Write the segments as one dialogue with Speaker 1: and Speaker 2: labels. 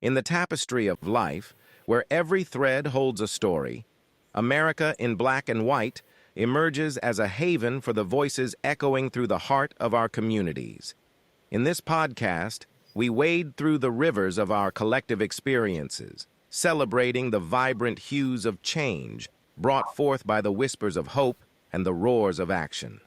Speaker 1: In the tapestry of life, where every thread holds a story, America in Black and White emerges as a haven for the voices echoing through the heart of our communities. In this podcast, we wade through the rivers of our collective experiences, celebrating the vibrant hues of change brought forth by the whispers of hope and the roars of action.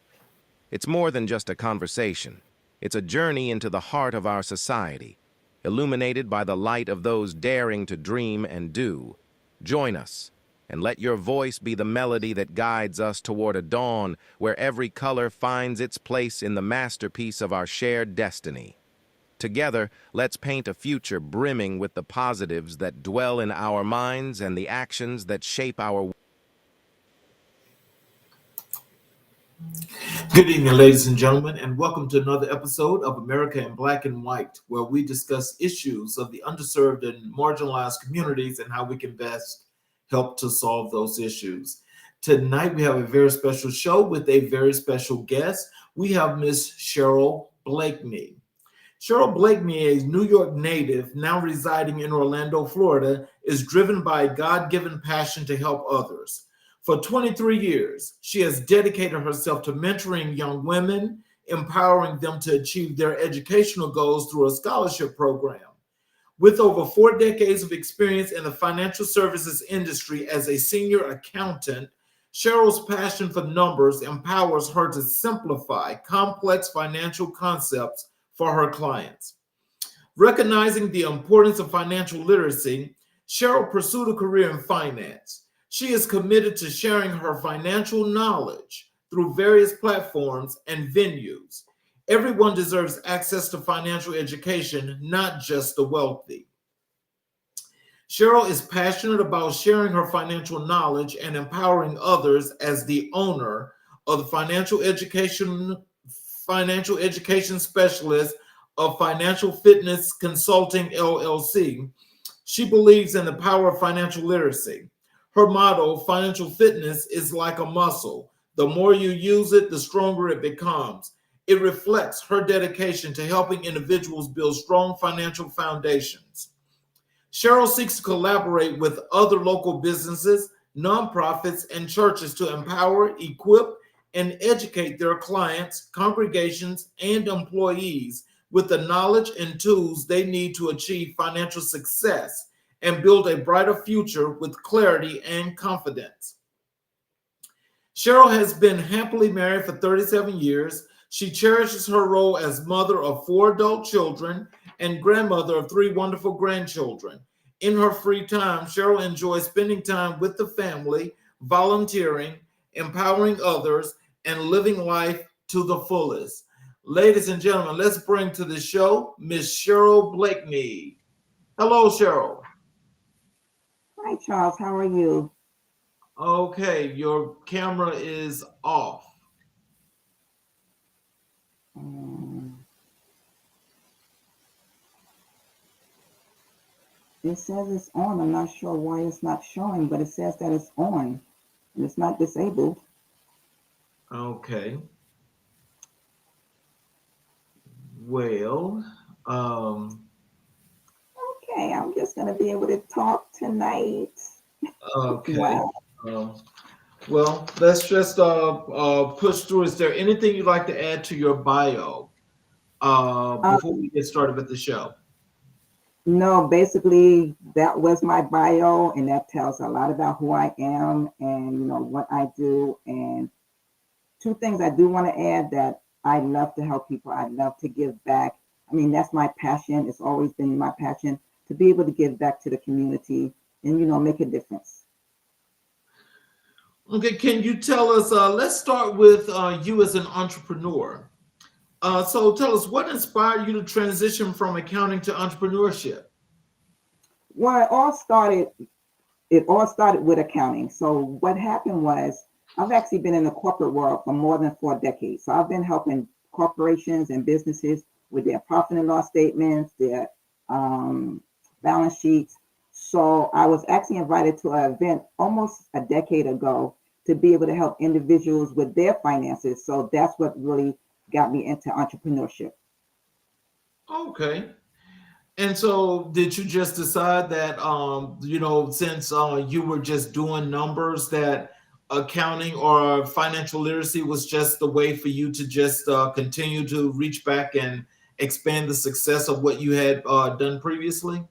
Speaker 1: It's more than just a conversation. It's a journey into the heart of our society, illuminated by the light of those daring to dream and do. Join us, and let your voice be the melody that guides us toward a dawn where every color finds its place in the masterpiece of our shared destiny. Together, let's paint a future brimming with the positives that dwell in our minds and the actions that shape our.
Speaker 2: Good evening, ladies and gentlemen, and welcome to another episode of America in Black and White, where we discuss issues of the underserved and marginalized communities and how we can best help to solve those issues. Tonight, we have a very special show with a very special guest. We have Miss Cheryl Blakeney. Cheryl Blakeney, a New York native now residing in Orlando, Florida, is driven by a God-given passion to help others. For 23 years, she has dedicated herself to mentoring young women, empowering them to achieve their educational goals through a scholarship program. With over 4 decades of experience in the financial services industry as a senior accountant, Cheryl's passion for numbers empowers her to simplify complex financial concepts for her clients. Recognizing the importance of financial literacy, Cheryl pursued a career in finance. She is committed to sharing her financial knowledge through various platforms and venues. Everyone deserves access to financial education, not just the wealthy. Cheryl is passionate about sharing her financial knowledge and empowering others as the owner of the financial education specialist of Financial Fitness Consulting, LLC. She believes in the power of financial literacy. Her motto, financial fitness, is like a muscle. The more you use it, the stronger it becomes. It reflects her dedication to helping individuals build strong financial foundations. Cheryl seeks to collaborate with other local businesses, nonprofits, and churches to empower, equip, and educate their clients, congregations, and employees with the knowledge and tools they need to achieve financial success and build a brighter future with clarity and confidence. Cheryl has been happily married for 37 years. She cherishes her role as mother of 4 adult children and grandmother of 3 wonderful grandchildren. In her free time, Cheryl enjoys spending time with the family, volunteering, empowering others, and living life to the fullest. Ladies and gentlemen, let's bring to the show Miss Cheryl Blakeney. Hello, Cheryl.
Speaker 3: Hi, Charles. How are you?
Speaker 2: Okay, your camera is off.
Speaker 3: It says it's on. I'm not sure why it's not showing, but it says that it's on and it's not disabled.
Speaker 2: Okay. Well,
Speaker 3: Okay, I'm just going to be able to talk tonight.
Speaker 2: okay.
Speaker 3: Wow.
Speaker 2: Well, let's just push through. Is there anything you'd like to add to your bio before we get started with the show?
Speaker 3: No, basically that was my bio, and that tells a lot about who I am and what I do. And 2 things I do want to add: that I love to help people. I love to give back. I mean, that's my passion. It's always been my passion to be able to give back to the community and make a difference.
Speaker 2: Okay, can you tell us? Let's start with you as an entrepreneur. So tell us, what inspired you to transition from accounting to entrepreneurship?
Speaker 3: Well, it all started with accounting. So what happened was, I've actually been in the corporate world for more than 4 decades. So I've been helping corporations and businesses with their profit and loss statements, their balance sheets. So I was actually invited to an event almost a decade ago to be able to help individuals with their finances. So that's what really got me into entrepreneurship.
Speaker 2: Okay. And so did you just decide that, since you were just doing numbers, that accounting or financial literacy was just the way for you to just continue to reach back and expand the success of what you had done previously?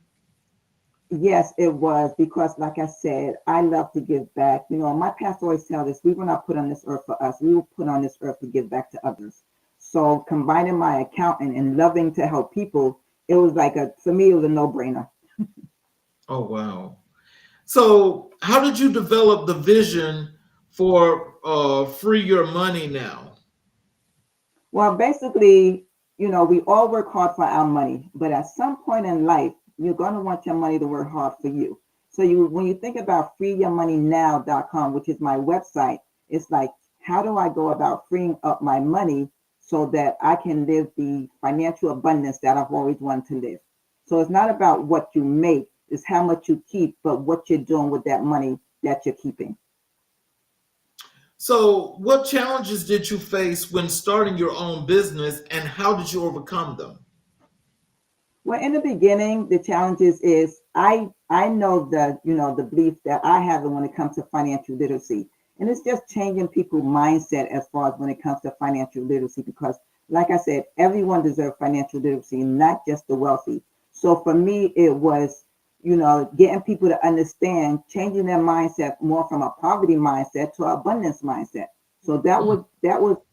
Speaker 3: Yes, it was because, like I said, I love to give back. My pastor always tells us we were not put on this earth for us. We were put on this earth to give back to others. So combining my accounting and loving to help people, it was like for me, it was a no-brainer.
Speaker 2: Oh, wow. So how did you develop the vision for Free Your Money Now?
Speaker 3: Well, basically, we all work hard for our money, but at some point in life, you're going to want your money to work hard for you. So when you think about freeyourmoneynow.com, which is my website, it's like, how do I go about freeing up my money so that I can live the financial abundance that I've always wanted to live? So it's not about what you make, it's how much you keep, but what you're doing with that money that you're keeping.
Speaker 2: So what challenges did you face when starting your own business, and how did you overcome them?
Speaker 3: Well, in the beginning, the challenges is I know the belief that I have when it comes to financial literacy, and it's just changing people's mindset as far as when it comes to financial literacy. Because, like I said, everyone deserves financial literacy, not just the wealthy. So for me, it was getting people to understand, changing their mindset more from a poverty mindset to an abundance mindset. So that was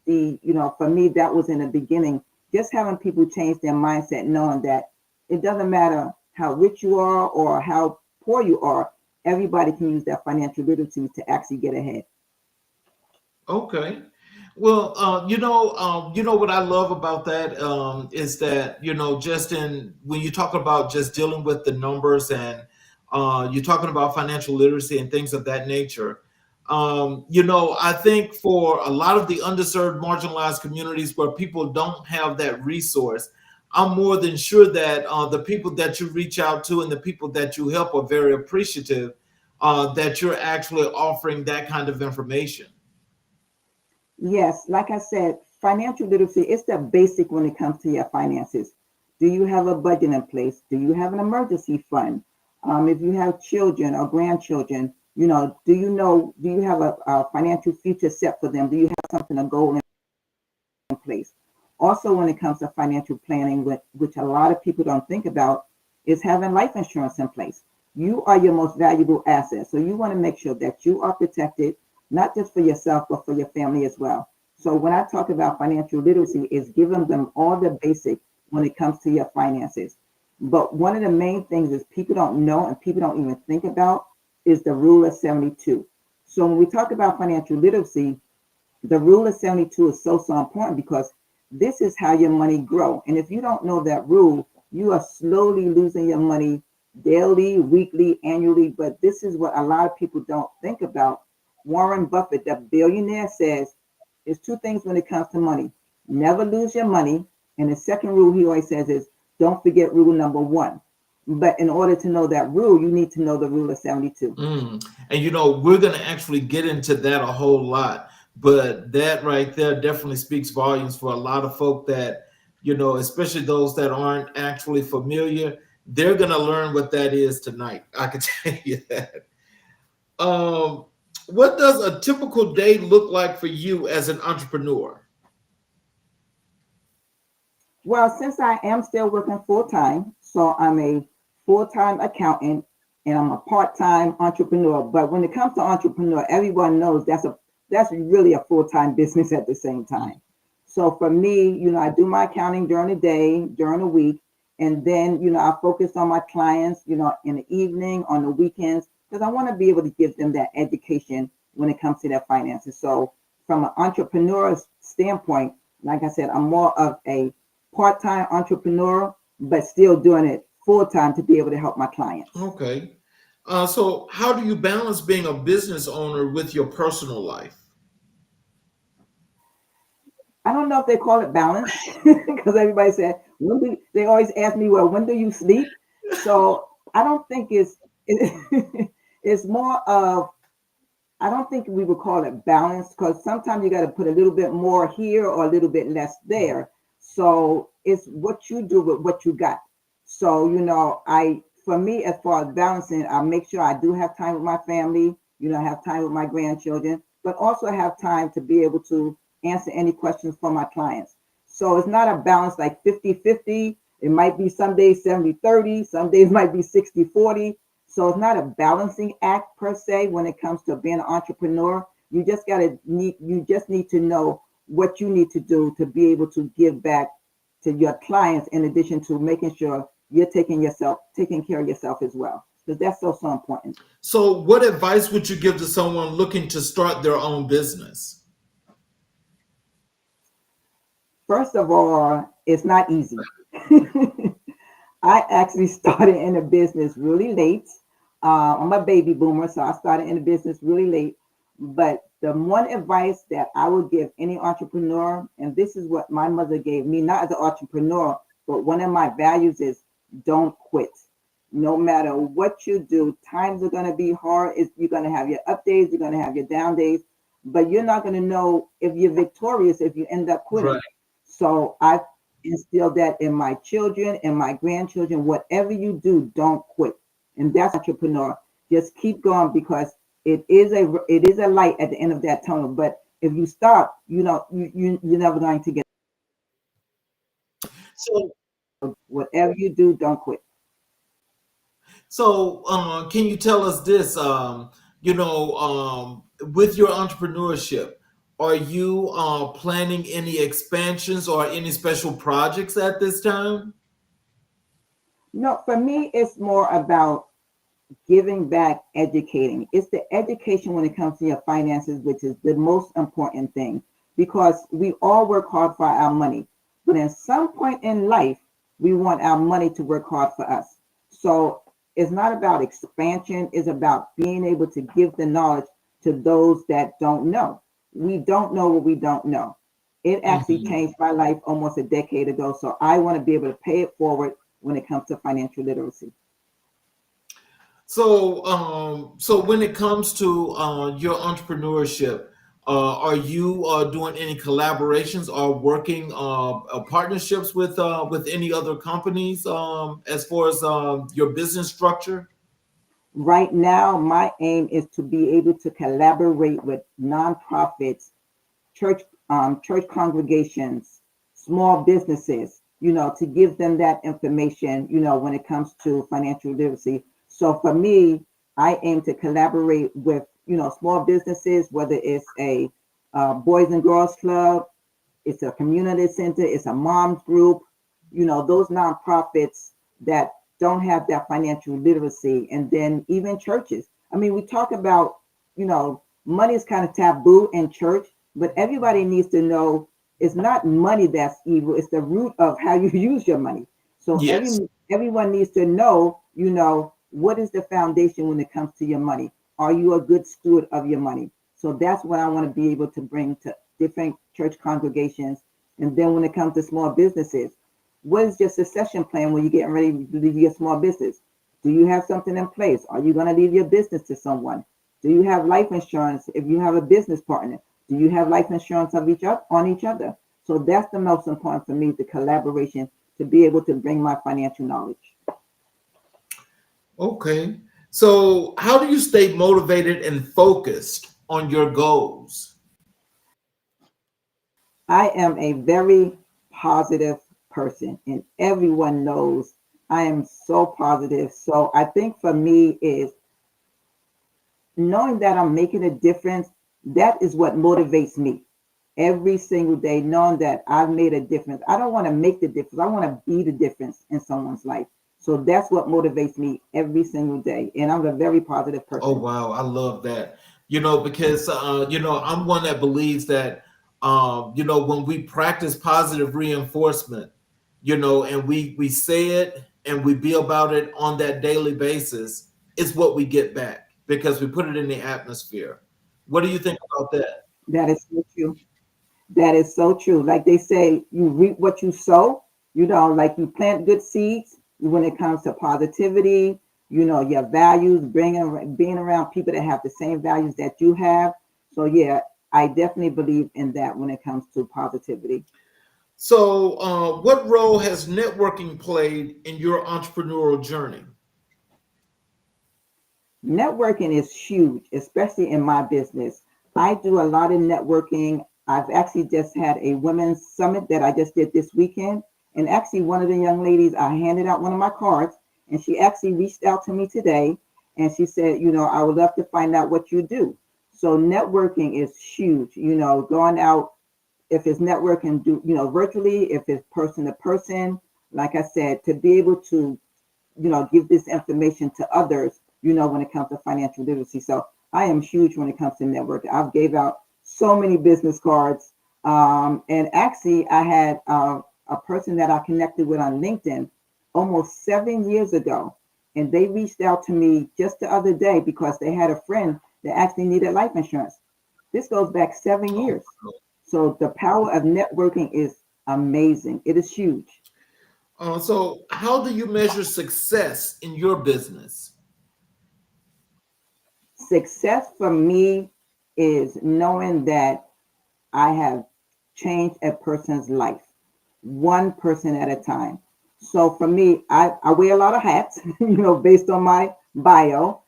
Speaker 3: the for me, that was in the beginning, just having people change their mindset, knowing that it doesn't matter how rich you are or how poor you are. Everybody can use their financial literacy to actually get ahead.
Speaker 2: Okay. Well, what I love about that is that, just in when you talk about just dealing with the numbers, and you're talking about financial literacy and things of that nature. I think for a lot of the underserved, marginalized communities where people don't have that resource, I'm more than sure that the people that you reach out to and the people that you help are very appreciative that you're actually offering that kind of information.
Speaker 3: Yes, like I said, financial literacy is the basic when it comes to your finances. Do you have a budget in place? Do you have an emergency fund? If you have children or grandchildren, do you have a financial future set for them? Do you have something, a goal in place? Also, when it comes to financial planning, which a lot of people don't think about, is having life insurance in place. You are your most valuable asset. So you want to make sure that you are protected, not just for yourself, but for your family as well. So when I talk about financial literacy, is giving them all the basic when it comes to your finances. But one of the main things is people don't know and people don't even think about is the rule of 72. So when we talk about financial literacy, the rule of 72 is so important because this is how your money grow. And if you don't know that rule, you are slowly losing your money daily, weekly, annually. But this is what a lot of people don't think about. Warren Buffett, the billionaire, says there's two things when it comes to money. Never lose your money. And the second rule he always says is don't forget rule number one. But in order to know that rule, you need to know the rule of 72.
Speaker 2: And we're going to actually get into that a whole lot. But that right there definitely speaks volumes for a lot of folk that, especially those that aren't actually familiar, they're going to learn what that is tonight. I can tell you that. Um, what does a typical day look like for you as an entrepreneur?
Speaker 3: Well, since I am still working full time, so I'm a full time accountant and I'm a part time entrepreneur. But when it comes to entrepreneur, everyone knows that's really a full time business at the same time. So for me, I do my accounting during the day, during the week, and then I focus on my clients, in the evening, on the weekends, because I want to be able to give them that education when it comes to their finances. So from an entrepreneur standpoint, like I said, I'm more of a part-time entrepreneur, but still doing it full-time to be able to help my clients.
Speaker 2: Okay. So how do you balance being a business owner with your personal life?
Speaker 3: I don't know if they call it balance because everybody said they always ask me, well, when do you sleep? So I don't think it's more of, I don't think we would call it balance because sometimes you got to put a little bit more here or a little bit less there. So it's what you do with what you got. So, for me, as far as balancing, I make sure I do have time with my family, have time with my grandchildren, but also have time to be able to answer any questions from my clients. So it's not a balance like 50-50. It might be some days 70-30, some days might be 60-40. So it's not a balancing act per se when it comes to being an entrepreneur. You just need to know what you need to do to be able to give back to your clients, in addition to making sure you're taking care of yourself as well, because that's so important.
Speaker 2: So what advice would you give to someone looking to start their own business?
Speaker 3: First of all, it's not easy. I actually started in a business really late. I'm a baby boomer, so I started in the business really late. But the one advice that I would give any entrepreneur, and this is what my mother gave me, not as an entrepreneur, but one of my values is don't quit. No matter what you do, times are going to be hard. You're going to have your up days, you're going to have your down days, but you're not going to know if you're victorious if you end up quitting.
Speaker 2: Right.
Speaker 3: So I instilled that in my children and my grandchildren. Whatever you do, don't quit. And that's entrepreneur. Just keep going, because it is a light at the end of that tunnel. But if you stop, you're never going to get.
Speaker 2: So
Speaker 3: Whatever you do, don't quit.
Speaker 2: So, can you tell us this? With your entrepreneurship, are you planning any expansions or any special projects at this time?
Speaker 3: No, for me, it's more about giving back, educating. It's the education when it comes to your finances, which is the most important thing, because we all work hard for our money. But at some point in life, we want our money to work hard for us. So it's not about expansion, it's about being able to give the knowledge to those that don't know. We don't know what we don't know. It actually changed my life almost a decade ago. So I want to be able to pay it forward when it comes to financial literacy.
Speaker 2: So when it comes to your entrepreneurship, are you doing any collaborations or working partnerships with any other companies as far as your business structure?
Speaker 3: Right now, my aim is to be able to collaborate with nonprofits, church congregations, small businesses, to give them that information, when it comes to financial literacy. So for me, I aim to collaborate with, small businesses, whether it's a Boys and Girls Club, it's a community center, it's a mom's group, those nonprofits that don't have that financial literacy. And then even churches. I mean, we talk about, money is kind of taboo in church, but everybody needs to know it's not money that's evil. It's the root of how you use your money. So
Speaker 2: Yes.
Speaker 3: everyone needs to know, what is the foundation when it comes to your money? Are you a good steward of your money? So that's what I want to be able to bring to different church congregations. And then when it comes to small businesses, what is your succession plan when you're getting ready to leave your small business? Do you have something in place? Are you going to leave your business to someone? Do you have life insurance if you have a business partner? Do you have life insurance on each other? So that's the most important for me, the collaboration, to be able to bring my financial knowledge.
Speaker 2: Okay. So how do you stay motivated and focused on your goals?
Speaker 3: I am a very positive person, and everyone knows I am so positive. So I think for me is knowing that I'm making a difference. That is what motivates me every single day, knowing that I've made a difference. I don't want to make the difference. I want to be the difference in someone's life. So that's what motivates me every single day. And I'm a very positive person.
Speaker 2: Oh, wow. I love that. Because, I'm one that believes that, when we practice positive reinforcement, and we say it and we be about it on that daily basis, it's what we get back because we put it in the atmosphere. What do you think about that?
Speaker 3: That is so true. That is so true. Like they say, you reap what you sow, like you plant good seeds when it comes to positivity, your values, being around people that have the same values that you have. So yeah, I definitely believe in that when it comes to positivity.
Speaker 2: So, what role has networking played in your entrepreneurial journey?
Speaker 3: Networking is huge, especially in my business. I do a lot of networking. I've actually just had a women's summit that I just did this weekend. And actually, one of the young ladies, I handed out one of my cards, and she actually reached out to me today. And she said, I would love to find out what you do. So, networking is huge. Going out, if it's networking, virtually, if it's person to person, like I said, to be able to give this information to others, when it comes to financial literacy. So I am huge when it comes to networking. I've gave out so many business cards. And actually I had a person that I connected with on LinkedIn almost 7 years ago. And they reached out to me just the other day because they had a friend that actually needed life insurance. This goes back 7 years. So the power of networking is amazing. It is huge.
Speaker 2: So, how do you measure success in your business?
Speaker 3: Success for me is knowing that I have changed a person's life, one person at a time. So for me, I wear a lot of hats, based on my bio,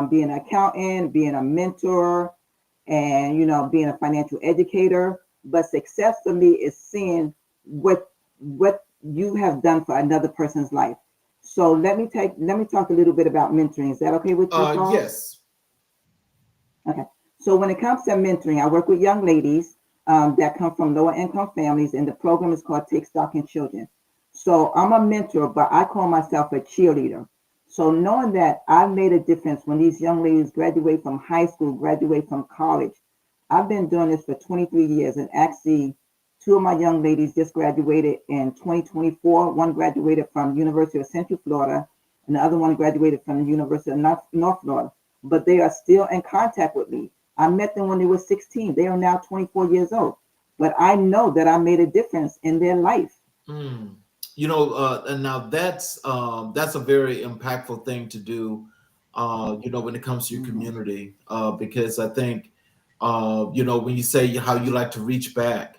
Speaker 3: being an accountant, being a mentor, and, being a financial educator. But success for me is seeing what you have done for another person's life. So let me talk a little bit about mentoring. Is that okay with you, Charles?
Speaker 2: Yes.
Speaker 3: Okay. So when it comes to mentoring, I work with young ladies that come from lower income families, and the program is called Take Stock in Children. So I'm a mentor, but I call myself a cheerleader. So knowing that I made a difference when these young ladies graduate from high school, graduate from college, I've been doing this for 23 years, and actually two of my young ladies just graduated in 2024. One graduated from University of Central Florida, and the other one graduated from the University of North Florida. But they are still in contact with me. I met them when they were 16. They are now 24 years old. But I know that I made a difference in their life.
Speaker 2: Mm. And now that's a very impactful thing to do. When it comes to your
Speaker 3: Mhm.
Speaker 2: community, because I think, when you say how you like to reach back,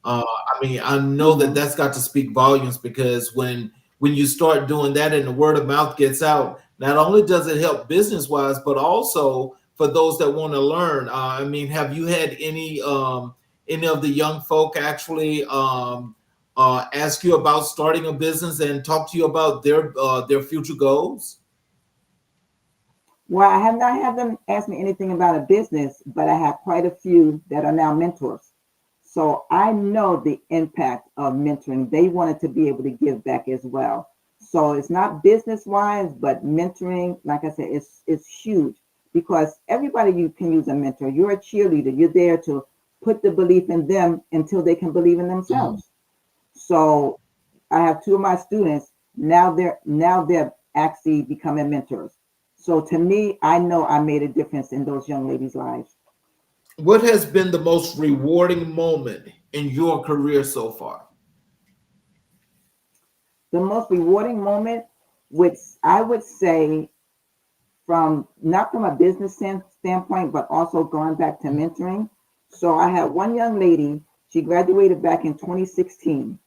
Speaker 2: I know that
Speaker 3: Mhm.
Speaker 2: that's got to speak volumes, because when you start doing that and the word of mouth gets out, not only does it help business wise, but also for those that want to learn. Have you had any of the young folk actually ask you about starting a business and talk to you about their future goals?
Speaker 3: Well, I have not had them ask me anything about a business, but I have quite a few that are now mentors. So I know the impact of mentoring. They wanted to be able to give back as well. So it's not business wise, but mentoring, like I said, it's huge because everybody you can use a mentor. You're a cheerleader. You're there to put the belief in them until they can believe in
Speaker 2: Mhm.
Speaker 3: themselves. So I have two of my students now they're actually becoming mentors. So to me, I know I made a difference in those young ladies' lives.
Speaker 2: What has been the most rewarding moment in your career so far?
Speaker 3: The most rewarding moment, which I would say from not from a business standpoint, but also going back to mentoring. So I had one young lady, she graduated back in 2016.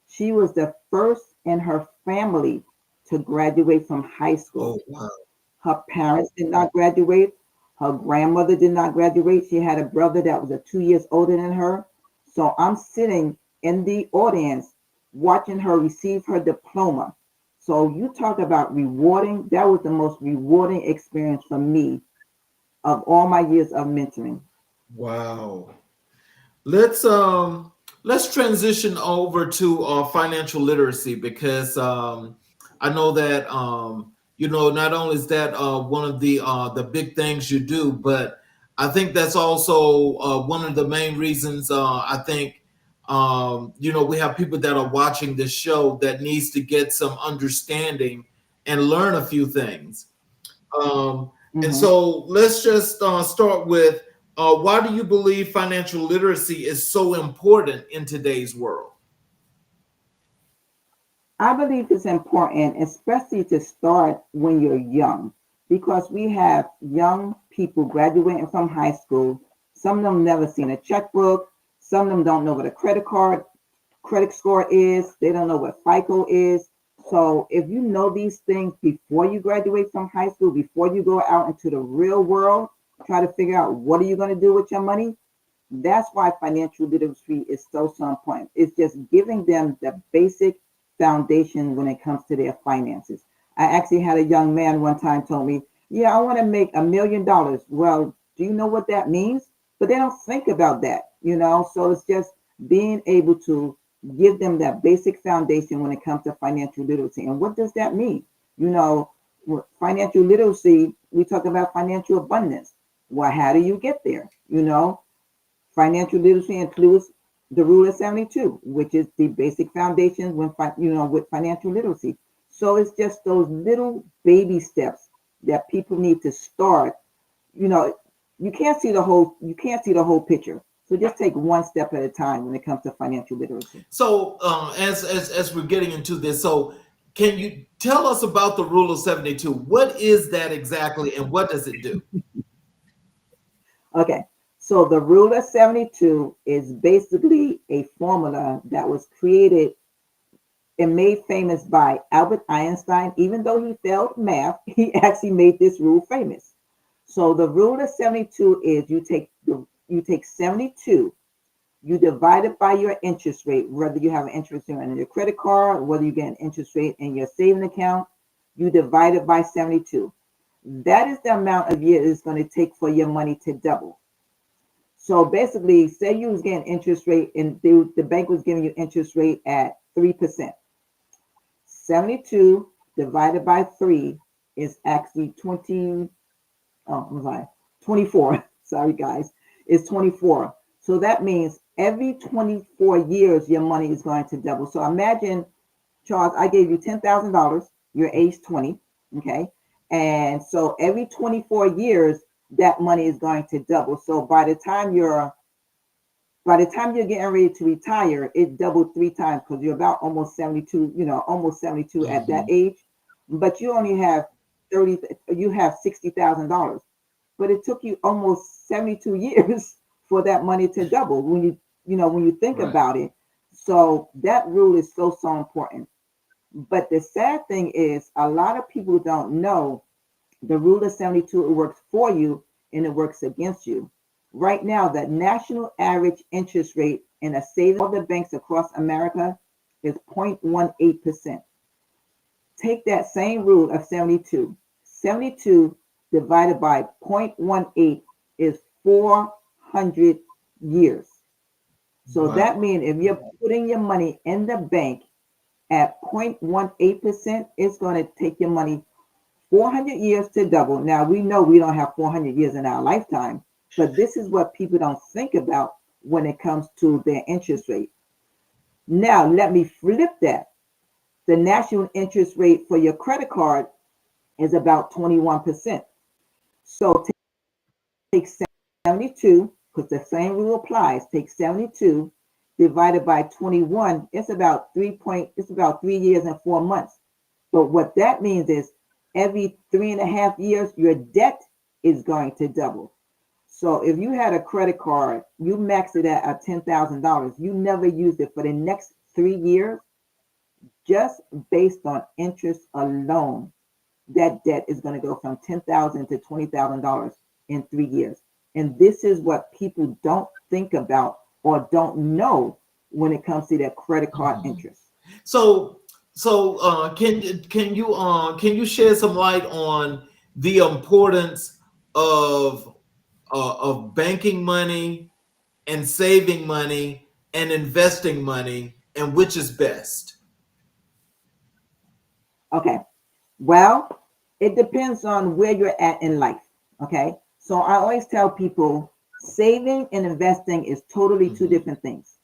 Speaker 3: She was the first in her family to graduate from high school.
Speaker 2: Oh, wow.
Speaker 3: Her parents did not graduate. Her grandmother did not graduate. She had a brother that was 2 years older than her. So I'm sitting in the audience watching her receive her diploma. So you talk about rewarding. That was the most rewarding experience for me of all my years of mentoring.
Speaker 2: Wow. Let's let's transition over to financial literacy, because I know that not only is that one of the big things you do, but I think that's also one of the main reasons. I think we have people that are watching this show that needs to get some understanding and learn a few things. And
Speaker 3: Mhm.
Speaker 2: so let's just start with, why do you believe financial literacy is so important in today's world?
Speaker 3: I believe it's important, especially to start when you're young, because we have young people graduating from high school. Some of them never seen a checkbook. Some of them don't know what a credit card credit score is. They don't know what FICO is. So if you know these things before you graduate from high school, before you go out into the real world, try to figure out what are you going to do with your money. That's why financial literacy is so important. It's just giving them the basic foundation when it comes to their finances. I actually had a young man one time told me, yeah, I want to make $1 million. Well, do you know what that means? But they don't think about that, you know? So it's just being able to give them that basic foundation when it comes to financial literacy. And what does that mean? You know, financial literacy, we talk about financial abundance. Well, how do you get there? You know, financial literacy includes the rule of 72, which is the basic foundation when with financial literacy. So it's just those little baby steps that people need to start. You know, you can't see the whole picture. So just take one step at a time when it comes to financial literacy.
Speaker 2: So as we're getting into this, so can you tell us about the rule of 72? What is that exactly, and what does it do?
Speaker 3: Okay, so the rule of 72 is basically a formula that was created and made famous by Albert Einstein. Even though he failed math, he actually made this rule famous. So the rule of 72 is you take 72, you divide it by your interest rate, whether you have an interest rate on your credit card, whether you get an interest rate in your saving account, you divide it by 72. That is the amount of years it's going to take for your money to double. So basically, say you was getting interest rate and the bank was giving you interest rate at 3%. 72 divided by 3 is actually 24. Sorry, guys. It's 24. So that means every 24 years, your money is going to double. So imagine, Charles, I gave you $10,000. You're age 20. Okay. And so every 24 years, that money is going to double. So by the time you're getting ready to retire, it doubled 3 times because you're about almost 72, almost 72 at that age. But you only have $60,000. But it took you almost 72 years for that money to double when you think about it. So that rule is so important. But the sad thing is a lot of people don't know the rule of 72. It works for you and it works against you. Right now, the national average interest rate in a savings of the banks across America is 0.18%. Take that same rule of 72. 72 divided by 0.18 is 400 years. So that means if you're putting your money in the bank at 0.18%, it's going to take your money 400 years to double. Now, we know we don't have 400 years in our lifetime, but this is what people don't think about when it comes to their interest rate. Now, let me flip that. The national interest rate for your credit card is about 21%. So take 72, because the same rule applies. Take 72 divided by 21. It's about 3 years and 4 months. But what that means is every 3.5 years, your debt is going to double. So if you had a credit card, you maxed it at $10,000, you never used it for the next 3 years, just based on interest alone, that debt is going to go from $10,000 to $20,000 in 3 years. And this is what people don't think about or don't know when it comes to their credit card interest.
Speaker 2: So can you shed some light on the importance of banking money and saving money and investing money, and which is best?
Speaker 3: Okay. Well, it depends on where you're at in life. Okay. So I always tell people saving and investing is totally two different things.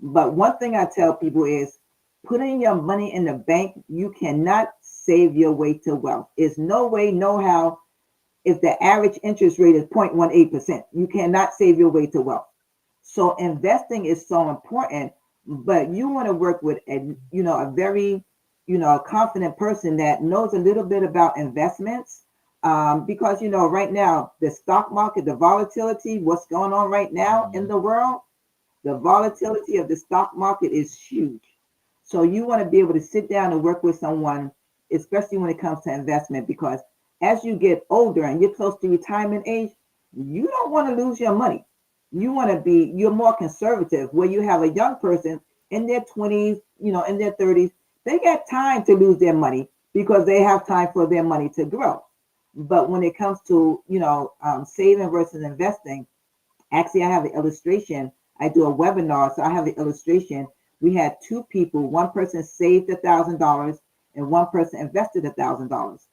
Speaker 3: But one thing I tell people is putting your money in the bank, you cannot save your way to wealth. There's no way, no how. If the average interest rate is 0.18%, you cannot save your way to wealth. So investing is so important, but you want to work with a very a confident person that knows a little bit about investments, because right now the stock market, the volatility, what's going on right now in the world, The volatility of the stock market is huge. So you want to be able to sit down and work with someone, especially when it comes to investment, because as you get older and you're close to retirement age, you don't want to lose your money. You're more conservative, where you have a young person in their 20s, in their 30s, they got time to lose their money because they have time for their money to grow. But when it comes to, saving versus investing, actually, I have an illustration. I do a webinar, so I have the illustration. We had two people. One person saved $1,000 and one person invested $1,000.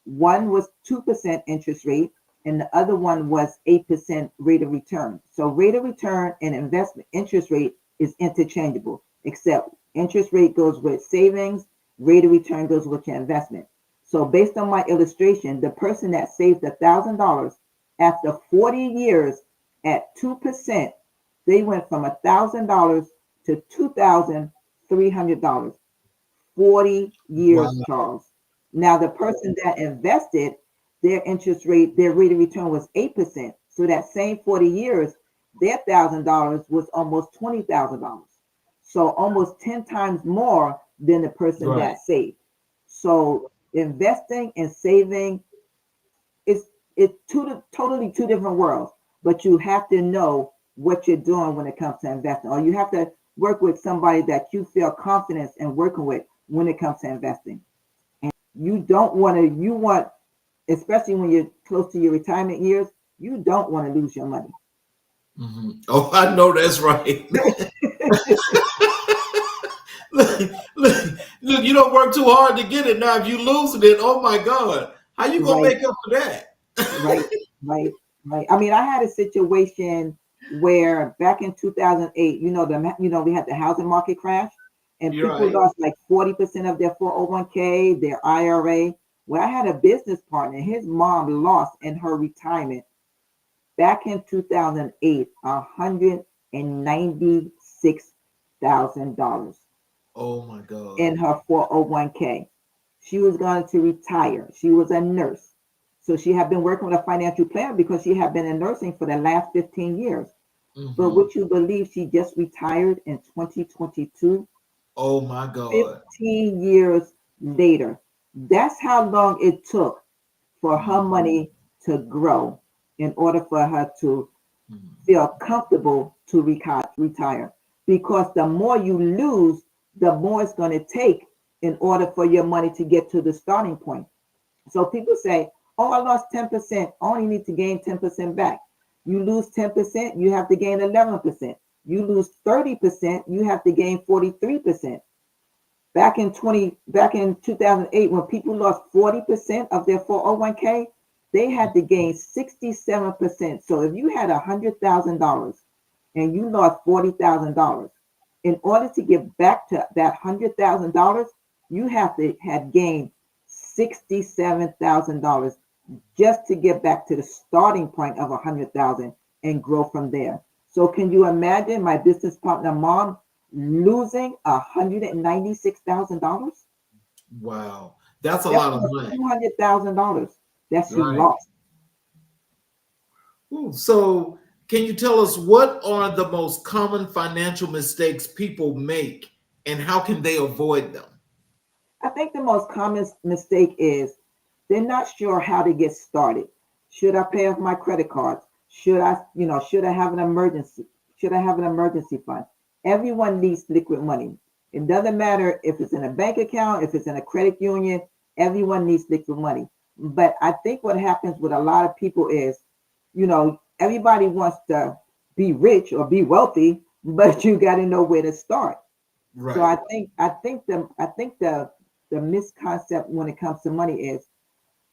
Speaker 3: One was 2% interest rate and the other one was 8% rate of return. So rate of return and investment interest rate is interchangeable, except interest rate goes with savings, rate of return goes with your investment. So based on my illustration, the person that saved $1,000 after 40 years at 2%, they went from $1,000 to $2,300. 40 years,
Speaker 2: Wow.
Speaker 3: Charles. Now the person that invested, their interest rate, their rate of return was 8%. So that same 40 years, their $1,000 was almost $20,000. So almost 10 times more than the person
Speaker 2: Right.
Speaker 3: that saved. So investing and saving it's totally two different worlds, but you have to know what you're doing when it comes to investing, or you have to work with somebody that you feel confidence in working with when it comes to investing. And you want, especially when you're close to your retirement years, you don't want to lose your money.
Speaker 2: Mhm. Oh, I know that's right. Look, you don't work too hard to get it. Now, if you lose it, oh my God, how you gonna
Speaker 3: Right,
Speaker 2: make up for that?
Speaker 3: right, right. I mean, I had a situation where back in 2008, we had the housing market crash, and
Speaker 2: You're
Speaker 3: people
Speaker 2: right.
Speaker 3: lost like 40% of their 401k, their IRA. Well, I had a business partner. His mom lost in her retirement back in 2008, $196,000
Speaker 2: Oh my God.
Speaker 3: in her 401k. She was going to retire. She was a nurse. So she had been working with a financial planner because she had been in nursing for the last 15 years. But
Speaker 2: Mhm.
Speaker 3: would you believe she just retired in 2022?
Speaker 2: Oh my God.
Speaker 3: 15 years later. That's how long it took for her
Speaker 2: Mhm.
Speaker 3: money to grow in order for her to
Speaker 2: Mhm.
Speaker 3: feel comfortable to retire. Because the more you lose, the more it's going to take in order for your money to get to the starting point. So people say, oh, I lost 10%. I only need to gain 10% back. You lose 10%, you have to gain 11%. You lose 30%, you have to gain 43%. Back in 2008, when people lost 40% of their 401k, they had to gain 67%. So if you had $100,000 and you lost $40,000, in order to get back to that $100,000, you have to have gained $67,000 just to get back to the starting point of 100,000 and grow from there. So can you imagine my business partner mom losing $196,000?
Speaker 2: Wow. That's a
Speaker 3: That's
Speaker 2: lot of
Speaker 3: almost
Speaker 2: money.
Speaker 3: $200,000 that she
Speaker 2: Right.
Speaker 3: lost.
Speaker 2: Ooh, so can you tell us what are the most common financial mistakes people make and how can they avoid them?
Speaker 3: I think the most common mistake is they're not sure how to get started. Should I pay off my credit cards? Should I have an emergency? Should I have an emergency fund? Everyone needs liquid money. It doesn't matter if it's in a bank account, if it's in a credit union, everyone needs liquid money. But I think what happens with a lot of people is, everybody wants to be rich or be wealthy, but you got to know where to start. So
Speaker 2: Right.
Speaker 3: I think the misconcept when it comes to money is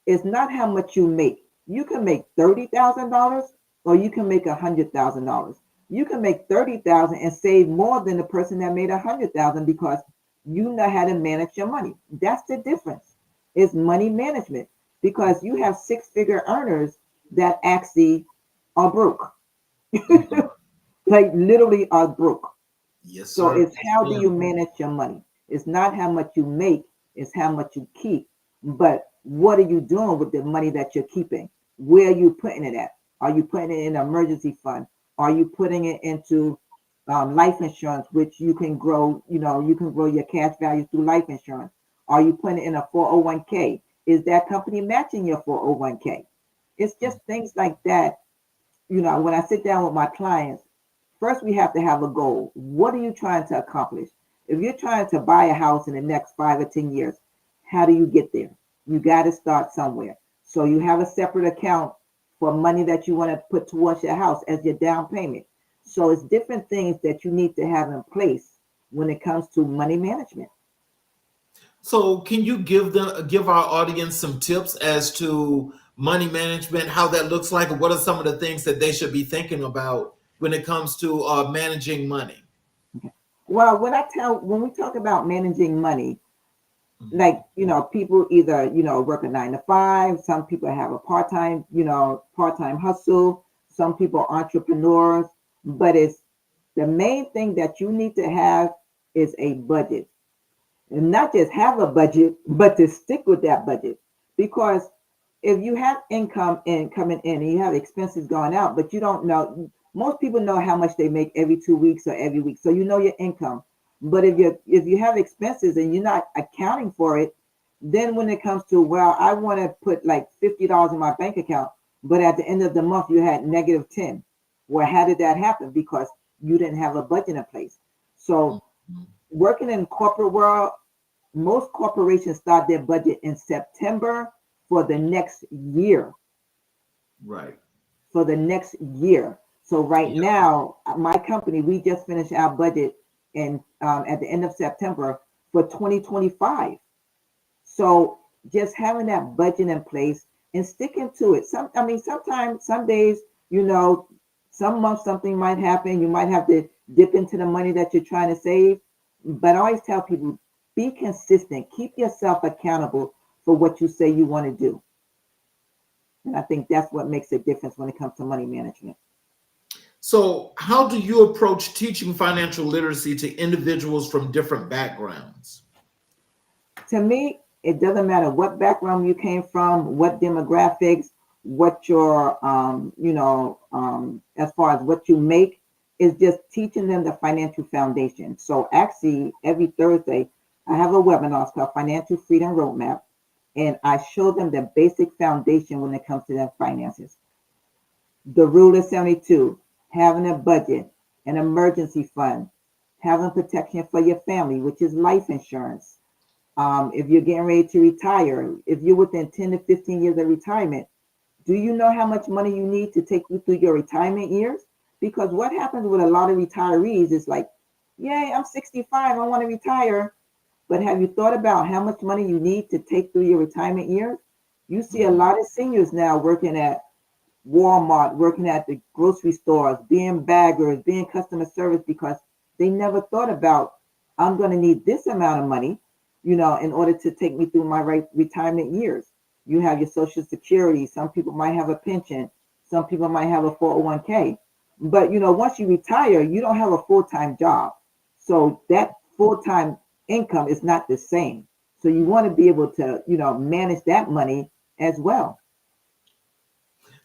Speaker 3: it's not how much you make. You can make $30,000 or you can make $100,000. You can make 30,000 and save more than the person that made 100,000 because you know how to manage your money. That's the difference. It's money management because you have six-figure earners that actually are broke,
Speaker 2: Mhm.
Speaker 3: like literally are broke.
Speaker 2: Yes,
Speaker 3: So
Speaker 2: sir.
Speaker 3: it's how do
Speaker 2: Yeah.
Speaker 3: you manage your money? It's not how much you make, it's how much you keep. But what are you doing with the money that you're keeping? Where are you putting it at? Are you putting it in an emergency fund? Are you putting it into life insurance, which you can grow, you can grow your cash value through life insurance. Are you putting it in a 401k? Is that company matching your 401k? It's just things like that. When I sit down with my clients, first we have to have a goal. What are you trying to accomplish? If you're trying to buy a house in the next 5 or 10 years, how do you get there? You got to start somewhere. So you have a separate account for money that you want to put towards your house as your down payment. So it's different things that you need to have in place when it comes to money management.
Speaker 2: So can you give our audience some tips as to money management, how that looks like, and what are some of the things that they should be thinking about when it comes to managing money?
Speaker 3: Okay. Well, when we talk about managing money, like, people either, work a 9 to 5, some people have a part-time hustle, some people are entrepreneurs, but it's the main thing that you need to have is a budget. And not just have a budget, but to stick with that budget. Because if you have income coming in and you have expenses going out, but you don't know, most people know how much they make every 2 weeks or every week. So you know your income. But if you have expenses and you're not accounting for it, then when it comes to, well, I want to put like $50 in my bank account, but at the end of the month you had -10. Well, how did that happen? Because you didn't have a budget in place. So working in corporate world, most corporations start their budget in September for the next year.
Speaker 2: Right.
Speaker 3: For the next year. So right now, my company, we just finished our budget at the end of September for 2025. So just having that budget in place and sticking to it. Sometimes, some days, some months something might happen. You might have to dip into the money that you're trying to save. But I always tell people, be consistent. Keep yourself accountable for what you say you want to do. And I think that's what makes a difference when it comes to money management.
Speaker 2: So how do you approach teaching financial literacy to individuals from different backgrounds?
Speaker 3: To me, it doesn't matter what background you came from, what demographics, what your, as far as what you make, is just teaching them the financial foundation. So actually, every Thursday, I have a webinar. It's called Financial Freedom Roadmap. And I show them the basic foundation when it comes to their finances. The rule of 72, having a budget, an emergency fund, having protection for your family, which is life insurance. If you're getting ready to retire, if you're within 10 to 15 years of retirement, do you know how much money you need to take you through your retirement years? Because what happens with a lot of retirees is like, yay, I'm 65, I want to retire. But have you thought about how much money you need to take through your retirement years? You see a lot of seniors now working at Walmart, working at the grocery stores, being baggers, being customer service, because they never thought about, I'm going to need this amount of money, in order to take me through my retirement years. You have your Social Security. Some people might have a pension. Some people might have a 401k. But, once you retire, you don't have a full-time job. So that full-time income is not the same. So you want to be able to, manage that money as well.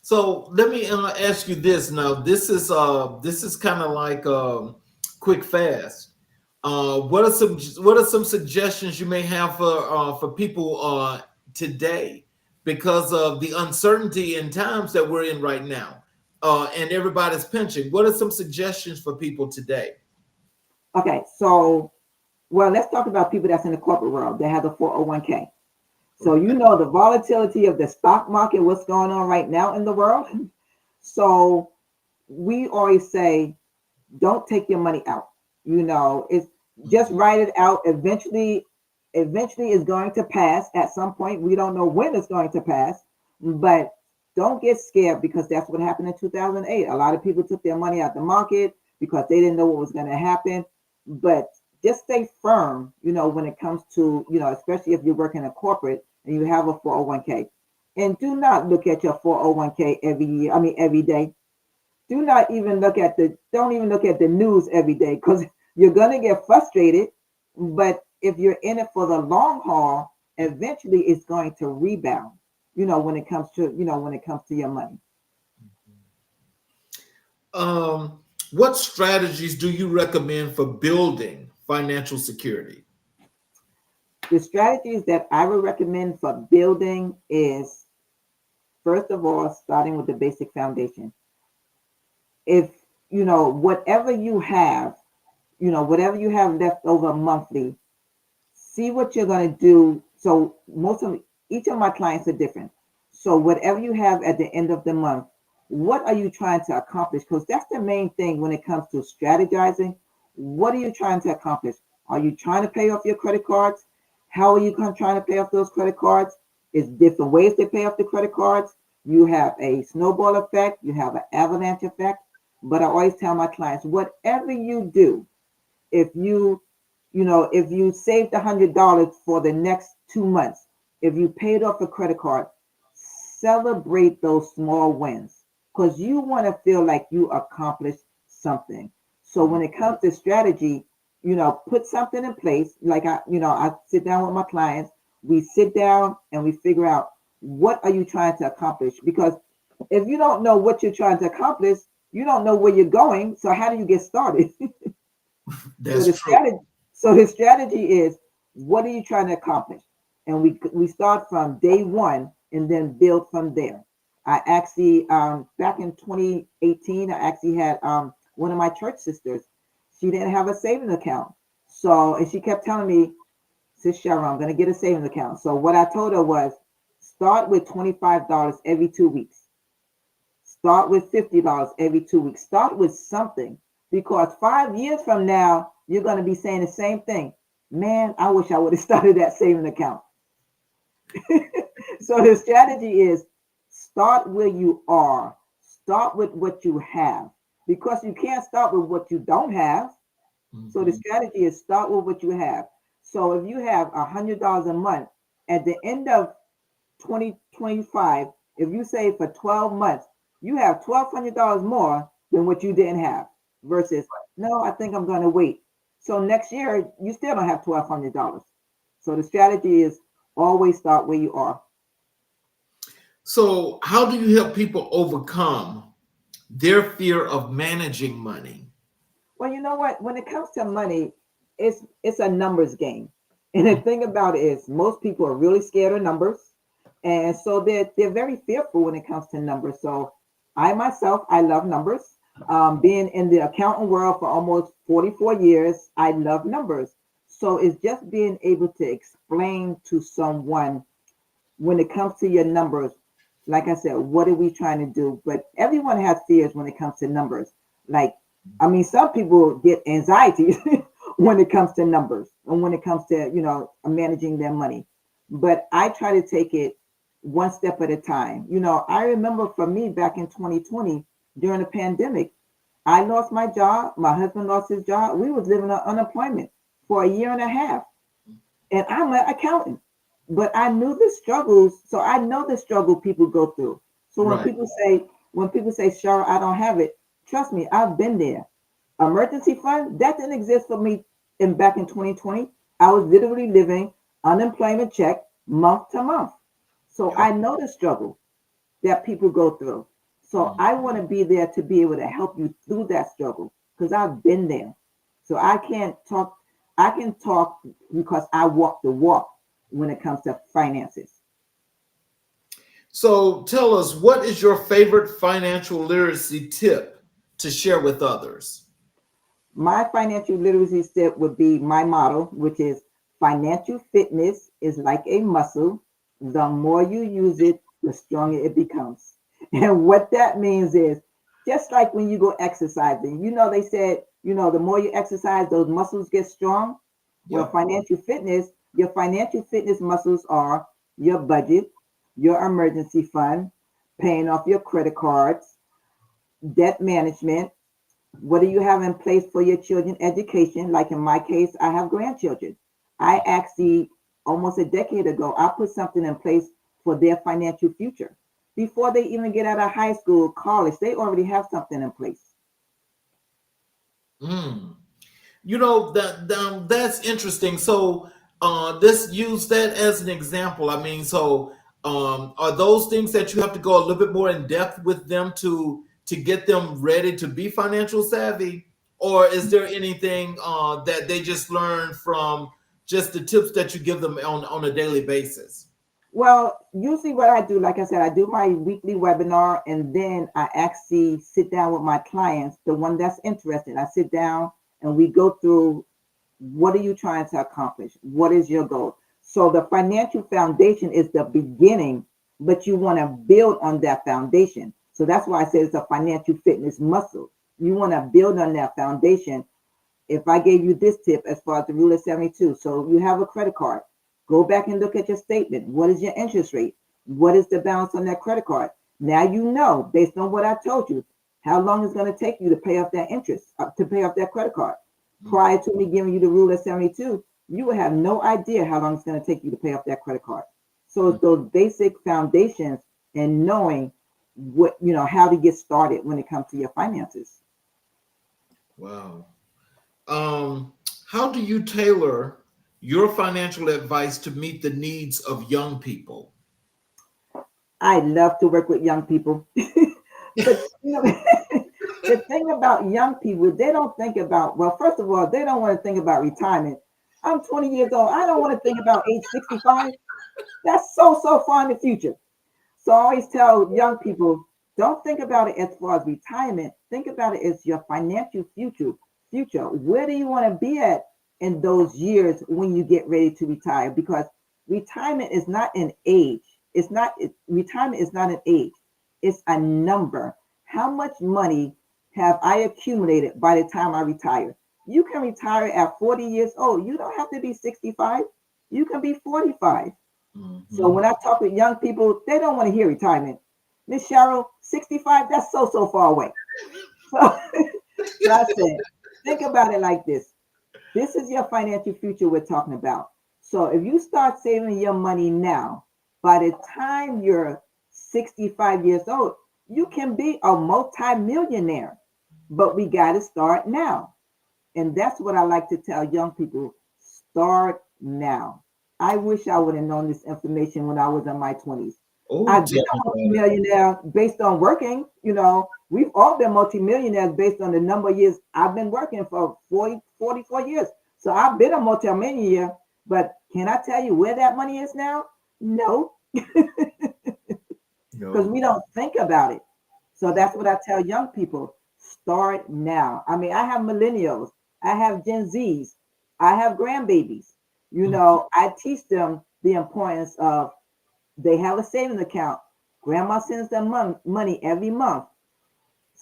Speaker 2: So let me ask you this. Now, this is kind of like quick fast. What are some suggestions you may have for people today, because of the uncertainty in times that we're in right now, and everybody's pinching? What are some suggestions for people today?
Speaker 3: Okay, so let's talk about people that's in the corporate world that have a 401k. So the volatility of the stock market, what's going on right now in the world. So we always say, don't take your money out. It's just write it out. Eventually it's going to pass at some point. We don't know when it's going to pass, but don't get scared, because that's what happened in 2008. A lot of people took their money out the market because they didn't know what was going to happen. But just stay firm, when it comes to, especially if you're working in corporate and you have a 401k. And do not look at your 401k every day. Don't even look at the news every day, because you're going to get frustrated. But if you're in it for the long haul, eventually it's going to rebound, when it comes to your money.
Speaker 2: What strategies do you recommend for building financial security?
Speaker 3: The strategies that I would recommend for building is, first of all, starting with the basic foundation. If whatever you have, whatever you have left over monthly, see what you're going to do. So each of my clients are different. So whatever you have at the end of the month, what are you trying to accomplish? Because that's the main thing when it comes to strategizing. What are you trying to accomplish? Are you trying to pay off your credit cards? How are you trying to pay off those credit cards? It's different ways to pay off the credit cards. You have a snowball effect, you have an avalanche effect. But I always tell my clients, whatever you do, if if you saved $100 for the next 2 months, if you paid off a credit card, celebrate those small wins because you want to feel like you accomplished something. So when it comes to strategy, put something in place. Like I sit down with my clients, we sit down and we figure out what are you trying to accomplish? Because if you don't know what you're trying to accomplish, you don't know where you're going. So how do you get started?
Speaker 2: That's
Speaker 3: so
Speaker 2: true.
Speaker 3: the strategy is, what are you trying to accomplish? And we start from day one and then build from there. I actually back in 2018, I actually had one of my church sisters. She didn't have a savings account, and she kept telling me, "Sis Cheryl, I'm going to get a savings account." So what I told her was, start with $25 every 2 weeks. Start with $50 every 2 weeks. Start with something, because 5 years from now, you're going to be saying the same thing. Man, I wish I would have started that savings account. So the strategy is, start where you are. Start with what you have, because you can't start with what you don't have. So the strategy is, start with what you have. So if you have $100 a month, at the end of 2025, if you save for 12 months, you have $1,200 more than what you didn't have. Versus, no, I think I'm going to wait. So next year, you still don't have $1,200. So the strategy is, always start where you are.
Speaker 2: So, how do you help people overcome their fear of managing money?
Speaker 3: Well, you know what? When it comes to money, it's a numbers game. And the thing about it is, most people are really scared of numbers. And so they're very fearful when it comes to numbers. So I myself, I love numbers. Being in the accounting world for almost 44 years, I love numbers. So it's just being able to explain to someone, when it comes to your numbers, like I said, what are we trying to do? But everyone has fears when it comes to numbers. Like, I mean, some people get anxiety when it comes to numbers and when it comes to, managing their money. But I try to take it one step at a time. I remember for me back in 2020, during the pandemic, I lost my job. My husband lost his job. We was living on unemployment for a year and a half. And I'm an accountant, but I knew the struggles. So I know the struggle people go through. So when
Speaker 2: Right.
Speaker 3: people say, Cheryl, I don't have it, trust me, I've been there. Emergency fund, that didn't exist for me back in 2020. I was literally living unemployment check month to month. So I know the struggle that people go through. So I want to be there to be able to help you through that struggle, because I've been there. So I can talk because I walk the walk when it comes to finances.
Speaker 2: So, tell us, what is your favorite financial literacy tip to share with others?
Speaker 3: My financial literacy step would be my motto, which is, financial fitness is like a muscle. The more you use it, the stronger it becomes. And what that means is, just like when you go exercising, they said, the more you exercise, those muscles get strong. Well,
Speaker 2: Yeah.
Speaker 3: your financial fitness muscles are your budget, your emergency fund, paying off your credit cards, debt management. What do you have in place for your children's education? Like in my case, I have grandchildren. I actually, almost a decade ago, I put something in place for their financial future. Before they even get out of high school, college, they already have something in place.
Speaker 2: Mm. That's interesting. So, let's use that as an example. I mean, so are those things that you have to go a little bit more in depth with them to to get them ready to be financial savvy? Or is there anything that they just learn from just the tips that you give them on a daily basis?
Speaker 3: Well, usually what I do, like I said, I do my weekly webinar, and then I actually sit down with my clients, the one that's interested. I sit down and we go through, what are you trying to accomplish? What is your goal? So the financial foundation is the beginning, but you want to build on that foundation. So that's why I say it's a financial fitness muscle. You want to build on that foundation. If I gave you this tip as far as the rule of 72, so you have a credit card, go back and look at your statement. What is your interest rate? What is the balance on that credit card? Now you know, based on what I told you, how long it's going to take you to pay off that interest, to pay off that credit card. Prior to me giving you the rule of 72, you will have no idea how long it's going to take you to pay off that credit card. So it's those basic foundations and knowing what, how to get started when it comes to your finances.
Speaker 2: Wow. How do you tailor your financial advice to meet the needs of young people?
Speaker 3: I love to work with young people. But the thing about young people, they don't think about, well, first of all, they don't want to think about retirement. I'm 20 years old. I don't want to think about age 65. That's so far in the future. So I always tell young people, don't think about it as far as retirement. Think about it as your financial future. Where do you want to be at in those years when you get ready to retire? Because retirement is not an age. Retirement is not an age. It's a number. How much money have I accumulated by the time I retire? You can retire at 40 years old. You don't have to be 65. You can be 45. Mm-hmm. So when I talk with young people, they don't want to hear retirement. Miss Cheryl, 65, that's so far away. So I said, think about it like this. This is your financial future we're talking about. So if you start saving your money now, by the time you're 65 years old, you can be a multi-millionaire. But we got to start now. And that's what I like to tell young people. Start now. I wish I would have known this information when I was in my 20s. I've been a multi-millionaire based on working. We've all been multi-millionaires based on the number of years I've been working for 44 years. So I've been a multi-millionaire, but can I tell you where that money is now? No. Because we don't think about it. So that's what I tell young people. Start now. I mean, I have millennials. I have Gen Zs. I have grandbabies. I teach them the importance of, they have a savings account. Grandma sends them money every month.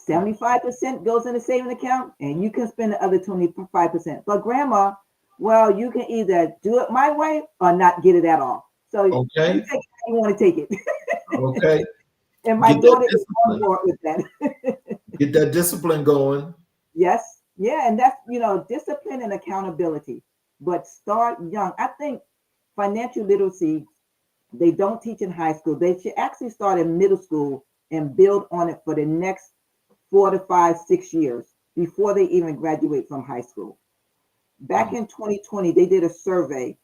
Speaker 3: 75% goes in the savings account, and you can spend the other 25%. But grandma, well, you can either do it my way or not get it at all. So you take it how you want to take it.
Speaker 2: Okay.
Speaker 3: And my daughter is on board with that.
Speaker 2: Get that discipline going.
Speaker 3: Yes. Yeah. And that's, discipline and accountability. But start young. I think financial literacy, they don't teach in high school. They should actually start in middle school and build on it for the next 4 to 5, 6 years before they even graduate from high school. Back in 2020, they did a survey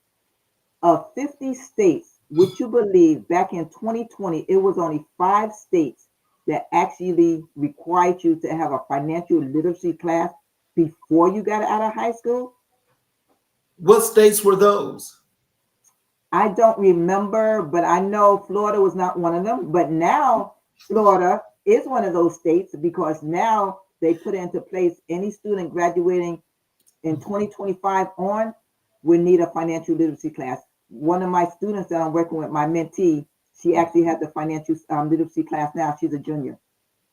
Speaker 3: of 50 states. Would you believe back in 2020, it was only 5 states that actually required you to have a financial literacy class before you got out of high school?
Speaker 2: What states were those?
Speaker 3: I don't remember, but I know Florida was not one of them. But now Florida is one of those states, because now they put into place any student graduating in 2025 on will need a financial literacy class. One of my students that I'm working with, my mentee, she actually has the financial literacy class now. She's a junior.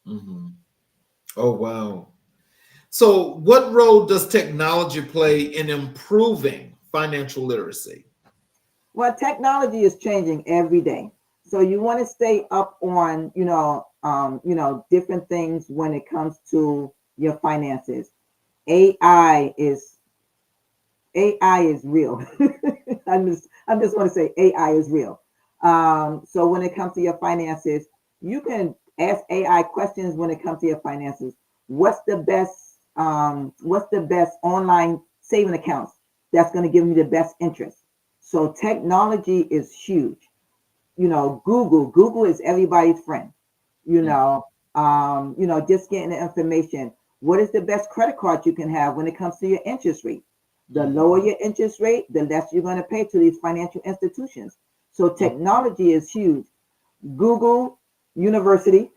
Speaker 2: Mm-hmm. Oh, wow. So what role does technology play in improving financial literacy?
Speaker 3: Well, technology is changing every day. So you want to stay up on, different things when it comes to your finances. AI is real. I just want to say AI is real. So when it comes to your finances, you can ask AI questions when it comes to your finances. What's the best online saving accounts that's going to give me the best interest? So technology is huge. Google is everybody's friend. Just getting the information. What is the best credit card you can have when it comes to your interest rate? The lower your interest rate, the less you're going to pay to these financial institutions. So technology is huge. Google University,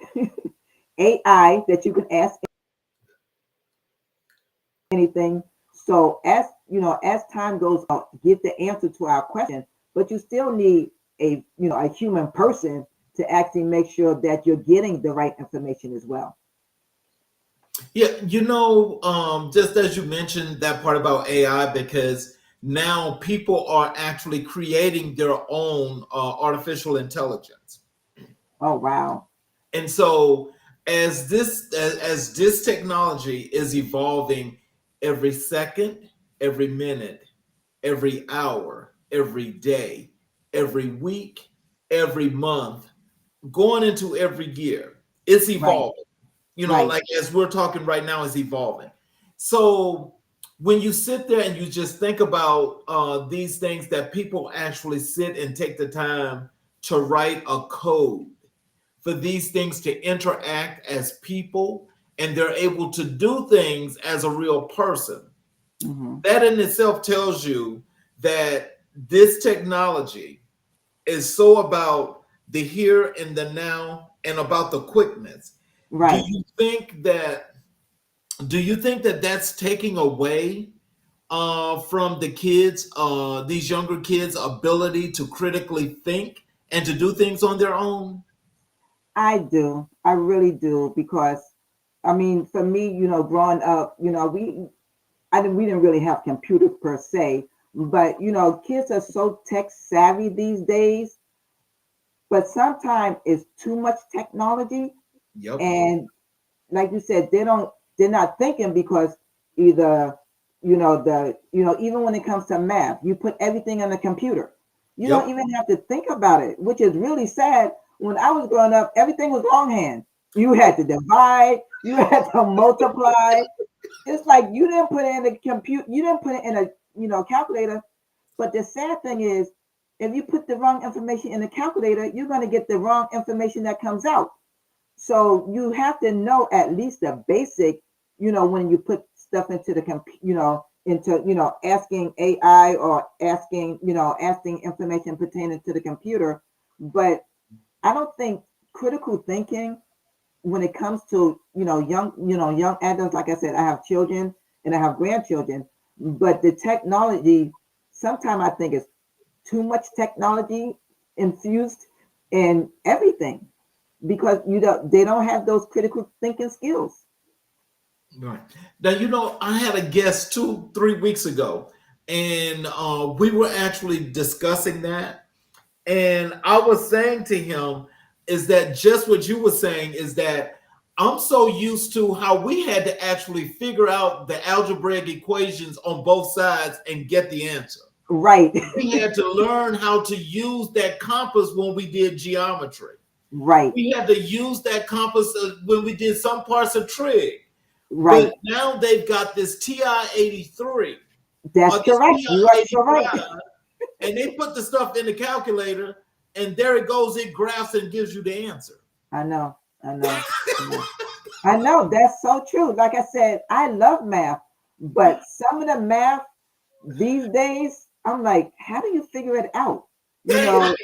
Speaker 3: AI that you can ask anything. So as time goes on, get the answer to our question, but you still need a human person to actually make sure that you're getting the right information as well.
Speaker 2: Yeah, just as you mentioned that part about AI, because now people are actually creating their own artificial intelligence.
Speaker 3: Oh wow.
Speaker 2: And so as this technology is evolving every second, every minute, every hour, every day, every week, every month, going into every year, it's
Speaker 3: Right.
Speaker 2: evolving.
Speaker 3: Right.
Speaker 2: Like as we're talking right now, it's evolving. So when you sit there and you just think about these things that people actually sit and take the time to write a code for these things to interact as people, and they're able to do things as a real person,
Speaker 3: Hmm.
Speaker 2: that in itself tells you that this technology is so about the here and the now and about the quickness. Do
Speaker 3: Right.
Speaker 2: you think that that's taking away from the kids, these younger kids' ability to critically think and to do things on their own?
Speaker 3: I do. I really do because I mean, for me, growing up, we didn't really have computers per se, but kids are so tech savvy these days. But sometimes it's too much technology,
Speaker 2: Yep.
Speaker 3: and like you said, they're not thinking because either even when it comes to math, you put everything on the computer. You don't
Speaker 2: Yep.
Speaker 3: even have to think about it, which is really sad. When I was growing up, everything was longhand. You had to divide, you had to multiply. It's like you didn't put it in the compute, you didn't put it in a calculator. But the sad thing is, if you put the wrong information in the calculator, you're going to get the wrong information that comes out. So you have to know at least the basic, when you put stuff into the into asking AI or asking information pertaining to the computer. But I don't think critical thinking when it comes to young adults. Like I said, I have children and I have grandchildren, but the technology sometimes I think is too much technology infused in everything because they don't have those critical thinking skills.
Speaker 2: Right. Now, I had a guest 3 weeks ago, and we were actually discussing that. And I was saying to him, is that just what you were saying, is that I'm so used to how we had to actually figure out the algebraic equations on both sides and get the answer.
Speaker 3: Right.
Speaker 2: We had to learn how to use that compass when we did geometry.
Speaker 3: Right.
Speaker 2: We had to use that compass when we did some parts of trig.
Speaker 3: Right.
Speaker 2: But now they've got this TI-83
Speaker 3: That's
Speaker 2: or this
Speaker 3: correct. You are correct.
Speaker 2: TI-85, and they put the stuff in the calculator, and there it goes. It graphs and gives you the answer.
Speaker 3: I know. I know. I know. I know. That's so true. Like I said, I love math, but some of the math these days, I'm like, how do you figure it out? You know,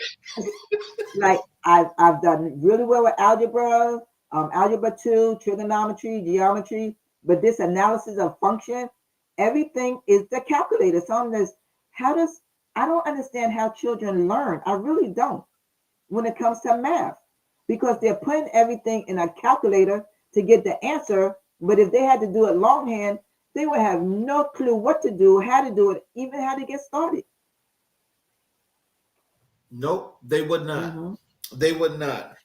Speaker 3: like I've done really well with algebra, algebra 2, trigonometry, geometry, but this analysis of function, everything is the calculator. So I'm just, how does I don't understand how children learn. I really don't when it comes to math because they're putting everything in a calculator to get the answer. But if they had to do it longhand, they would have no clue what to do, how to do it, even how to get started.
Speaker 2: Nope, they would not.
Speaker 3: Hmm.
Speaker 2: They would not.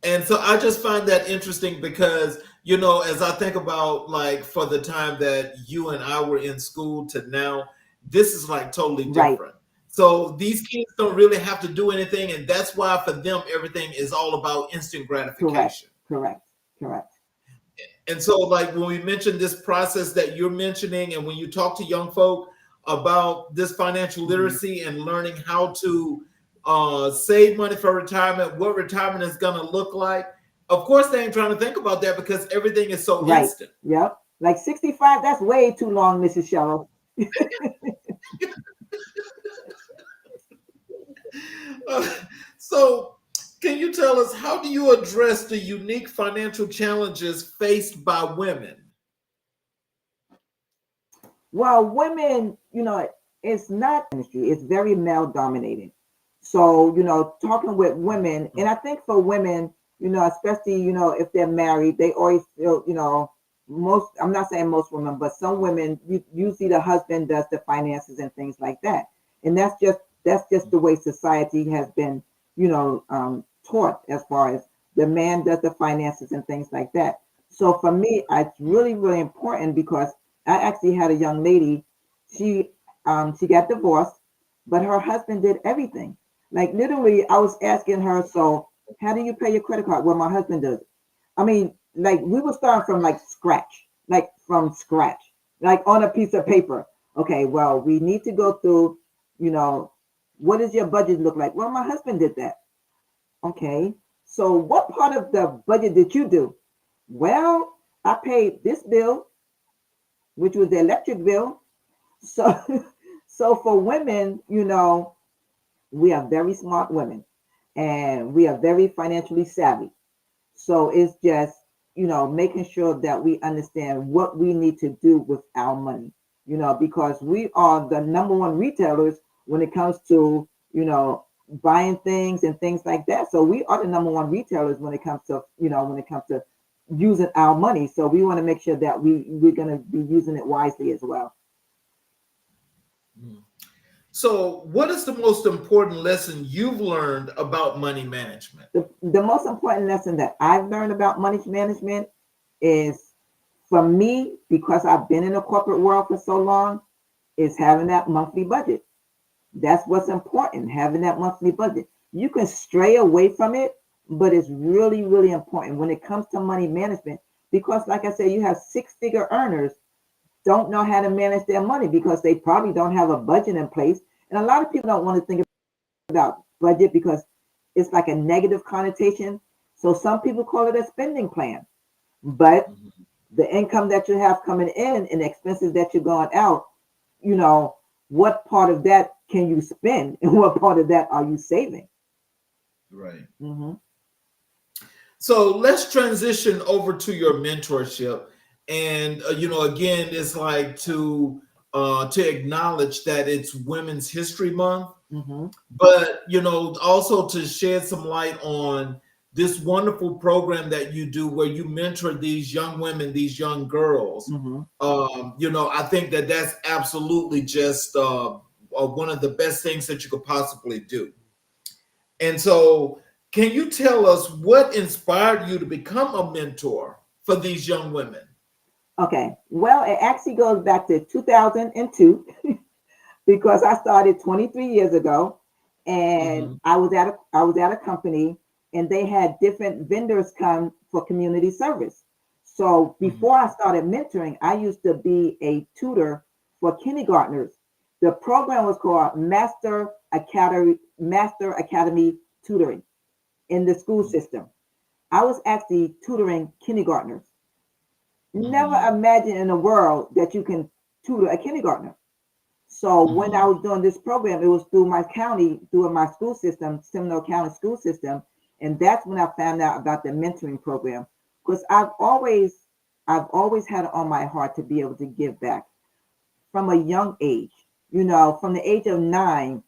Speaker 2: And so I just find that interesting because, as I think about like for the time that you and I were in school to now, this is like totally
Speaker 3: Right.
Speaker 2: different. So these kids don't really have to do anything. And that's why for them, everything is all about instant
Speaker 3: Correct.
Speaker 2: gratification.
Speaker 3: Correct. Correct.
Speaker 2: And so, like when we mentioned this process that you're mentioning, and when you talk to young folk about this financial
Speaker 3: Mhm.
Speaker 2: literacy and learning how to save money for retirement, what retirement is going to look like, Of course, they ain't trying to think about that because everything is so
Speaker 3: Right.
Speaker 2: instant.
Speaker 3: Yep. Like 65, that's way too long, Mrs. Cheryl.
Speaker 2: Uh, so, can you tell us how do you address the unique financial challenges faced by women?
Speaker 3: Well, women, it's not industry, it's very male dominated. So, talking with women, and I think for women, especially, if they're married, they always feel, most, I'm not saying most women, but some women, usually the husband does the finances and things like that. And that's just the way society has been, taught, as far as the man does the finances and things like that. So for me, it's really, really important because I actually had a young lady. She got divorced, but her husband did everything. Like literally, I was asking her, so how do you pay your credit card? Well, my husband does it. I mean, like we were starting from like from scratch, like on a piece of paper. Okay, well, we need to go through, you know, what does your budget look like? Well, my husband did that. Okay, so what part of the budget did you do? Well, I paid this bill, which was the electric bill. So, so for women, we are very smart women and we are very financially savvy. So it's just, making sure that we understand what we need to do with our money, because we are the number one retailers when it comes to, buying things and things like that. So we are the number one retailers when it comes to using our money. So we want to make sure that we're going to be using it wisely as well.
Speaker 2: So, what is the most important lesson you've learned about money management?
Speaker 3: The most important lesson that I've learned about money management is, for me, because I've been in the corporate world for so long, is having that monthly budget. That's what's important, having that monthly budget. You can stray away from it, but it's really, really important when it comes to money management because, like I said, you have six-figure earners don't know how to manage their money because they probably don't have a budget in place. And a lot of people don't want to think about budget because it's like a negative connotation. So some people call it a spending plan. But the income that you have coming in and the expenses that you're going out, what part of that can you spend and what part of that are you saving?
Speaker 2: Right.
Speaker 3: Mm-hmm.
Speaker 2: So let's transition over to your mentorship, and again, it's like to acknowledge that it's Women's History Month,
Speaker 3: Mm-hmm.
Speaker 2: but also to shed some light on this wonderful program that you do where you mentor these young women, these young girls.
Speaker 3: Mm-hmm.
Speaker 2: I think that that's absolutely just one of the best things that you could possibly do. And so, can you tell us what inspired you to become a mentor for these young women?
Speaker 3: Okay. Well, it actually goes back to 2002 because I started 23 years ago, and
Speaker 2: Mhm.
Speaker 3: I was at a company, and they had different vendors come for community service. So
Speaker 2: Mhm.
Speaker 3: before I started mentoring, I used to be a tutor for kindergartners. The program was called Master Academy Tutoring in the school system. I was actually tutoring kindergartners. Never
Speaker 2: Mhm.
Speaker 3: imagine in the world that you can tutor a kindergartner. So when I
Speaker 2: Mhm.
Speaker 3: was doing this program, it was through my county, through my school system, Seminole County school system, and that's when I found out about the mentoring program. Because I've always had it on my heart to be able to give back from a young age. From the age of 9,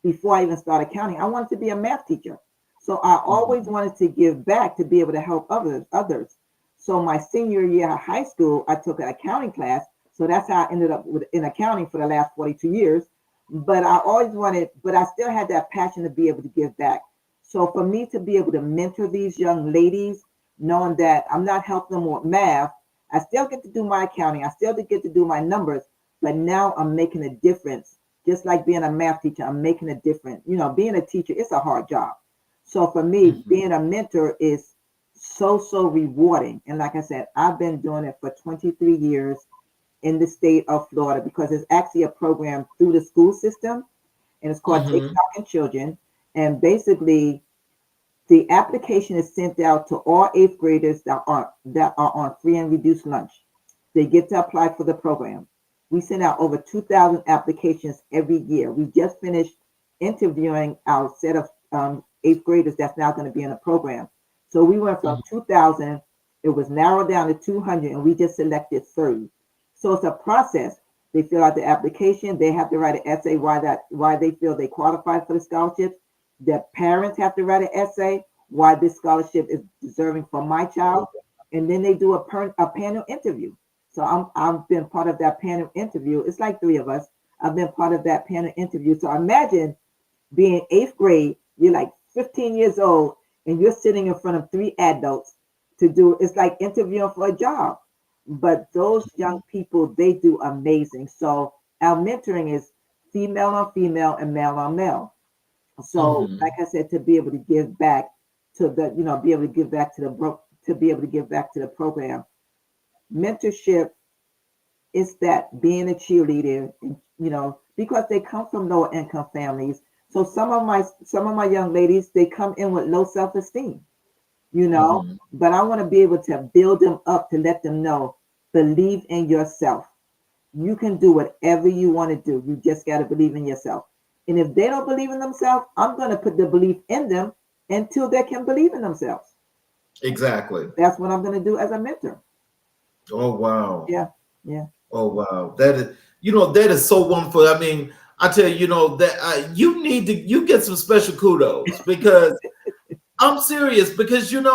Speaker 3: before I even started counting, I wanted to be a math teacher. So I always
Speaker 2: Mhm.
Speaker 3: wanted to give back to be able to help others. So my senior year of high school, I took an accounting class. So that's how I ended up in accounting for the last 42 years. But I still had that passion to be able to give back. So for me to be able to mentor these young ladies, knowing that I'm not helping them with math, I still get to do my accounting, I still get to do my numbers, but now I'm making a difference. Just like being a math teacher, I'm making a difference. Being a teacher, it's a hard job. So for me,
Speaker 2: Mhm.
Speaker 3: being a mentor is so, so rewarding. And like I said, I've been doing it for 23 years in the state of Florida because it's actually a program through the school system, and it's called Take
Speaker 2: Mhm.
Speaker 3: Stock in Children. And basically, The application is sent out to all eighth graders that are on free and reduced lunch. They get to apply for the program. We send out over 2,000 applications every year. We just finished interviewing our set of eighth graders that's now going to be in the program. So we went from 2,000, it was narrowed down to 200, and we just selected 30. So it's a process. They fill out the application. They have to write an essay why they feel they qualify for the scholarships. The parents have to write an essay why this scholarship is deserving for my child, and then they do a panel interview. So I've been part of that panel interview. It's like 3 of us. I've been part of that panel interview. So imagine being 8th grade, you're like 15 years old, and you're sitting in front of 3 adults it's like interviewing for a job. But those young people, they do amazing. So our mentoring is female on female and male on male. So like I said, to be able to give back to the, be able to give back to the program. Mentorship is that being a cheerleader, because they come from lower income families. So some of my young ladies, they come in with low self-esteem, but I want to be able to build them up to let them know, believe in yourself. You can do whatever you want to do. You just got to believe in yourself. And if they don't believe in themselves, I'm going to put the belief in them until they can believe in themselves.
Speaker 2: Exactly.
Speaker 3: That's what I'm going to do as a mentor.
Speaker 2: Oh, wow.
Speaker 3: Yeah.
Speaker 2: Oh, wow. That is so wonderful. I mean, I tell you, that you get some special kudos because I'm serious because, again,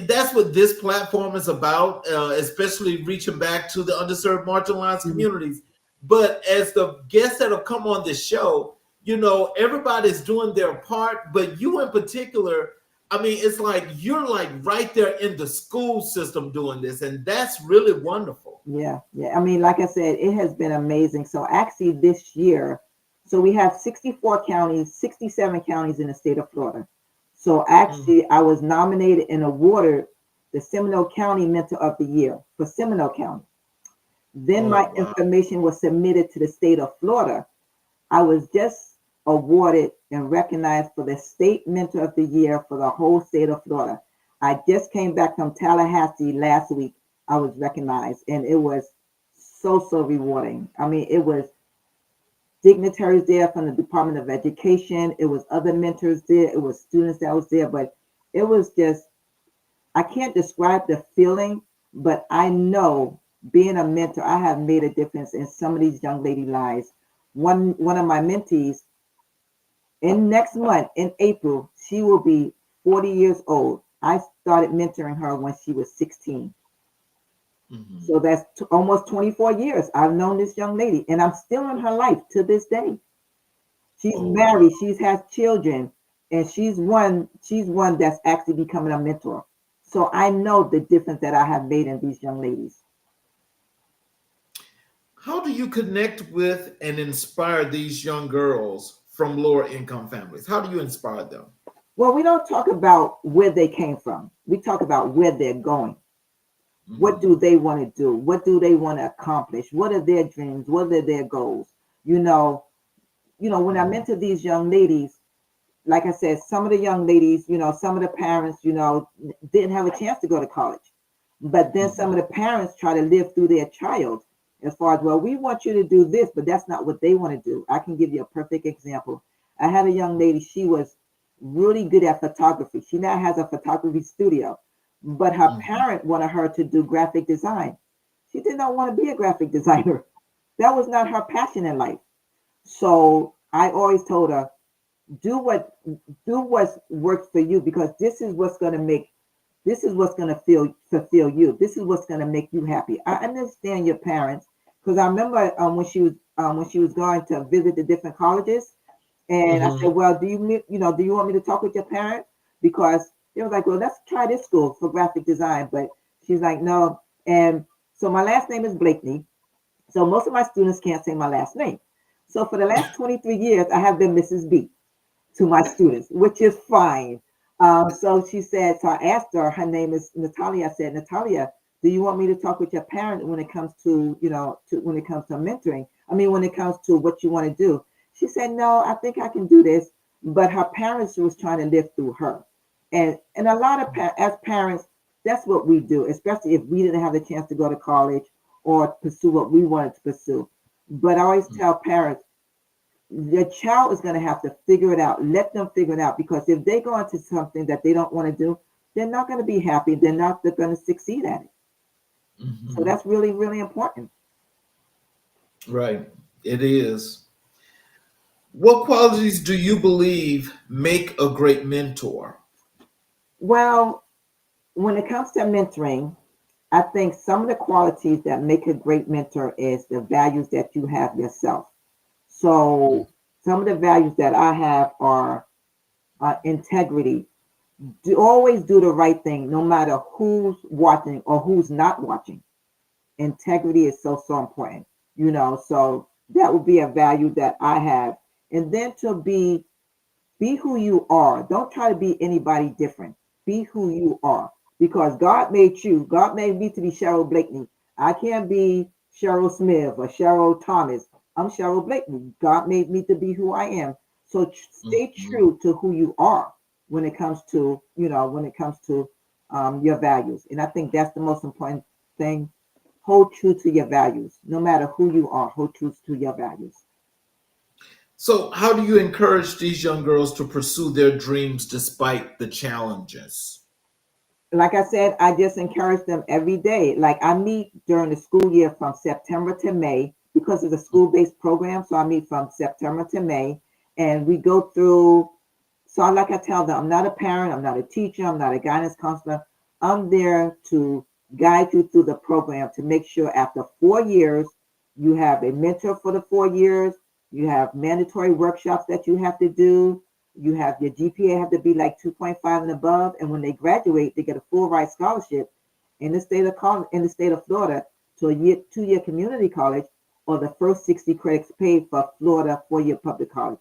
Speaker 2: that's what this platform is about, especially reaching back to the underserved, marginalized communities. But as the guests that have come on this show, everybody's doing their part, but you in particular, I mean, it's like you're like right there in the school system doing this, and that's really wonderful.
Speaker 3: Yeah. I mean, like I said, it has been amazing. So actually this year, so we have 64 counties, 67 counties in the state of Florida. So actually I was nominated and awarded the Seminole County Mentor of the Year for Seminole County. Then my information was submitted to the state of Florida. I was just awarded and recognized for the State Mentor of the Year for the whole state of Florida. I just came back from Tallahassee last week. I was recognized, and it was so rewarding. I mean, it was dignitaries there from the Department of Education. It was other mentors there. It was students that was there, but it was just, I can't describe the feeling, but I know being a mentor, I have made a difference in some of these young lady lives. One of my mentees, in next month, in April, she will be 40 years old. I started mentoring her when she was 16. So that's almost 24 years. I've known this young lady, and I'm still in her life to this day. She's married, she has children, and she's one that's actually becoming a mentor. So I know the difference that I have made in these young ladies.
Speaker 2: How do you connect with and inspire these young girls from lower income families? How do you inspire them?
Speaker 3: Well, we don't talk about where they came from. We talk about where they're going. What do they want to do? What do they want to accomplish? What are their dreams? What are their goals? When I mentor these young ladies, like I said, some of the young ladies, some of the parents, didn't have a chance to go to college. But then some of the parents try to live through their child as far as, well, we want you to do this, but that's not what they want to do. I can give you a perfect example. I had a young lady, she was really good at photography. She now has a photography studio, but her parent wanted her to do graphic design. She did not want to be a graphic designer. That was not her passion in life. So I always told her, do what works for you, because this is what's going to fulfill you. This is what's going to make you happy. I understand your parents, because I remember when she was going to visit the different colleges, and I said, well, do you want me to talk with your parent? Because they was like, well, let's try this school for graphic design. But she's like, no. And so my last name is Blakeney. So most of my students can't say my last name. So for the last 23 years, I have been Mrs. B to my students, which is fine. So she said, so I asked her, her name is Natalia. I said, Natalia, do you want me to talk with your parent when it comes to, when it comes to mentoring? I mean, when it comes to what you want to do? She said, no, I think I can do this. but her parents was trying to live through her. And a lot of as parents, that's what we do, especially if we didn't have the chance to go to college or pursue what we wanted to pursue. But I always tell parents, the child is going to have to figure it out. Let them figure it out, because if they go into something that they don't want to do, they're not going to be happy. They're going to succeed at it. So that's really, really important.
Speaker 2: Right. It is. What qualities do you believe make a great mentor?
Speaker 3: Well, when it comes to mentoring, I think some of the qualities that make a great mentor is the values that you have yourself. So some of the values that I have are integrity. Always do the right thing, no matter who's watching or who's not watching. Integrity is so important, so that would be a value that I have. And then to be who you are. Don't try to be anybody different. Be who you are, because God made you. God made me to be Cheryl Blakeney. I can't be Cheryl Smith or Cheryl Thomas. I'm Cheryl Blakeney. God made me to be who I am. So stay true to who you are when it comes to your values. And I think that's the most important thing. Hold true to your values. No matter who you are, hold true to your values.
Speaker 2: So, how do you encourage these young girls to pursue their dreams despite the challenges?
Speaker 3: Like I said, I just encourage them every day. Like I meet during the school year from September to May, because it's a school-based program. So I meet from September to May, and we go through. So like I tell them, I'm not a parent, I'm not a teacher, I'm not a guidance counselor. I'm there to guide you through the program to make sure after 4 years, you have a mentor for the 4 years. You have mandatory workshops that you have to do. You have your GPA have to be like 2.5 and above. And when they graduate, they get a full ride scholarship in the state of Florida to a 2-year community college, or the first 60 credits paid for Florida 4-year public college.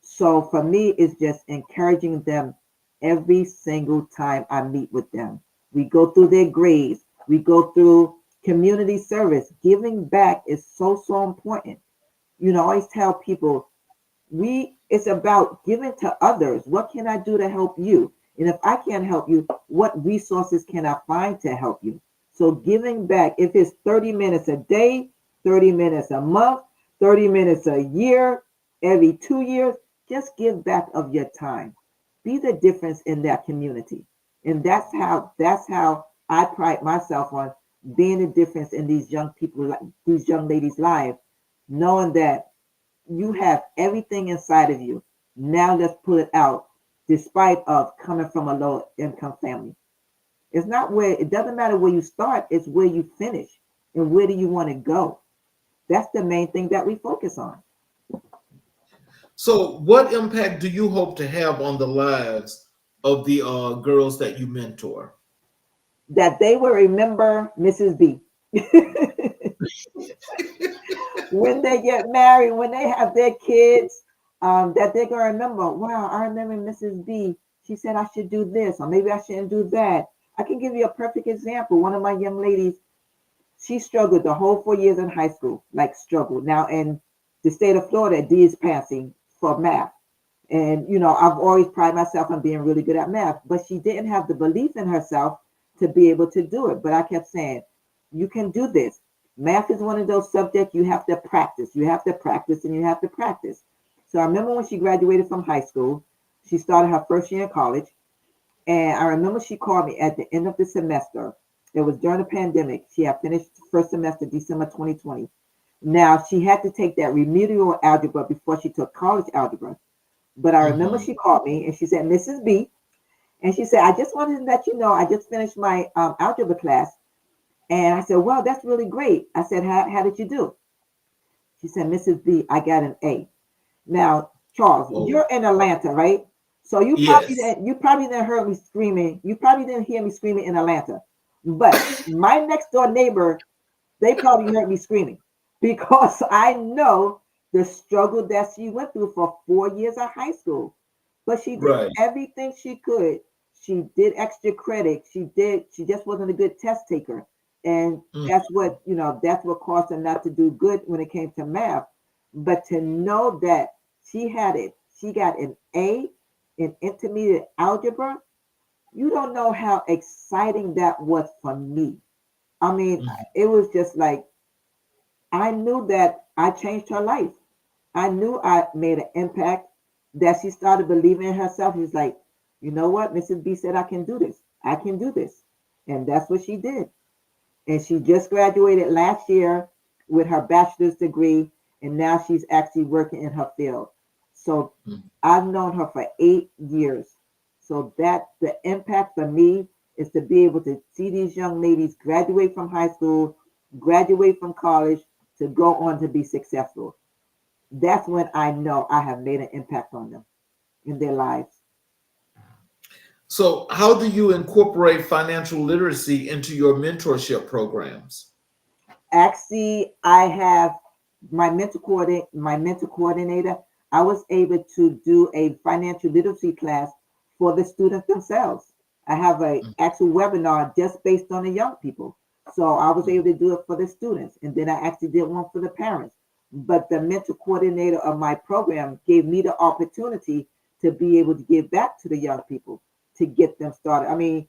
Speaker 3: So for me, it's just encouraging them every single time I meet with them. We go through their grades. We go through community service. Giving back is so important. I always tell people, it's about giving to others. What can I do to help you? And if I can't help you, what resources can I find to help you? So giving back, if it's 30 minutes a day, 30 minutes a month, 30 minutes a year, every 2 years, just give back of your time. Be the difference in that community. And that's how I pride myself on being the difference in these young people, these young ladies' lives, knowing that you have everything inside of you. Now let's pull it out, despite of coming from a low income family. It doesn't matter where you start, it's where you finish. And where do you want to go? That's the main thing that we focus on.
Speaker 2: So, what impact do you hope to have on the lives of the girls that you mentor?
Speaker 3: That they will remember Mrs. B. When they get married, when they have their kids, that they're going to remember, wow, I remember Mrs. B. She said I should do this, or maybe I shouldn't do that. I can give you a perfect example. One of my young ladies, she struggled the whole 4 years in high school, like struggled. Now in the state of Florida, D is passing for math. And, I've always prided myself on being really good at math, but she didn't have the belief in herself to be able to do it. But I kept saying, you can do this. Math is one of those subjects you have to practice. You have to practice and you have to practice. So I remember when she graduated from high school, she started her first year in college. And I remember she called me at the end of the semester. It was during the pandemic. She had finished first semester, December 2020. Now, she had to take that remedial algebra before she took college algebra. But I remember she called me and she said, Mrs. B, and she said, I just wanted to let you know, I just finished my algebra class. And I said, well, that's really great. I said, how did you do? She said, Mrs. B, I got an A. Now, Charles, you're in Atlanta, right? So you probably didn't hear me screaming. You probably didn't hear me screaming in Atlanta. But my next door neighbor, they probably heard me screaming, because I know the struggle that she went through for 4 years of high school. But she did everything she could. She did extra credit. She just wasn't a good test taker. And that's what caused her not to do good when it came to math. But to know that she had it, she got an A in intermediate algebra. You don't know how exciting that was for me. I mean, it was just like, I knew that I changed her life. I knew I made an impact, that she started believing in herself. She's like, you know what? Mrs. B said I can do this. I can do this. And that's what she did. And she just graduated last year with her bachelor's degree. And now she's actually working in her field. So I've known her for 8 years. So that the impact for me is to be able to see these young ladies graduate from high school, graduate from college, to go on to be successful. That's when I know I have made an impact on them in their lives.
Speaker 2: So how do you incorporate financial literacy into your mentorship programs?
Speaker 3: Actually, I have my mentor coordinator. I was able to do a financial literacy class for the students themselves. I have a actual webinar just based on the young people. So I was able to do it for the students. And then I actually did one for the parents. But the mentor coordinator of my program gave me the opportunity to be able to give back to the young people to get them started. I mean,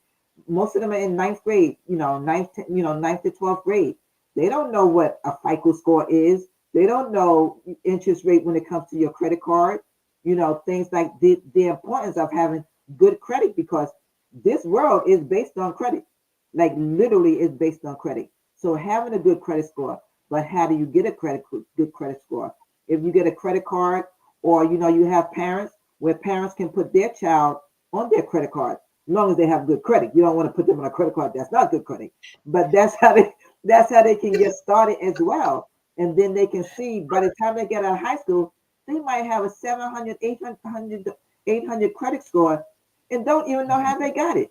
Speaker 3: most of them are in ninth grade, ninth to 12th grade. They don't know what a FICO score is. They don't know interest rate when it comes to your credit card. Things like the importance of having good credit, because this world is based on credit. Like literally is based on credit. So having a good credit score, but how do you get a good credit score? If you get a credit card, or you have parents where parents can put their child on their credit card, as long as they have good credit. You don't want to put them on a credit card that's not good credit. But that's how they can get started as well. And then they can see by the time they get out of high school, they might have a 700, 800 credit score and don't even know how they got it.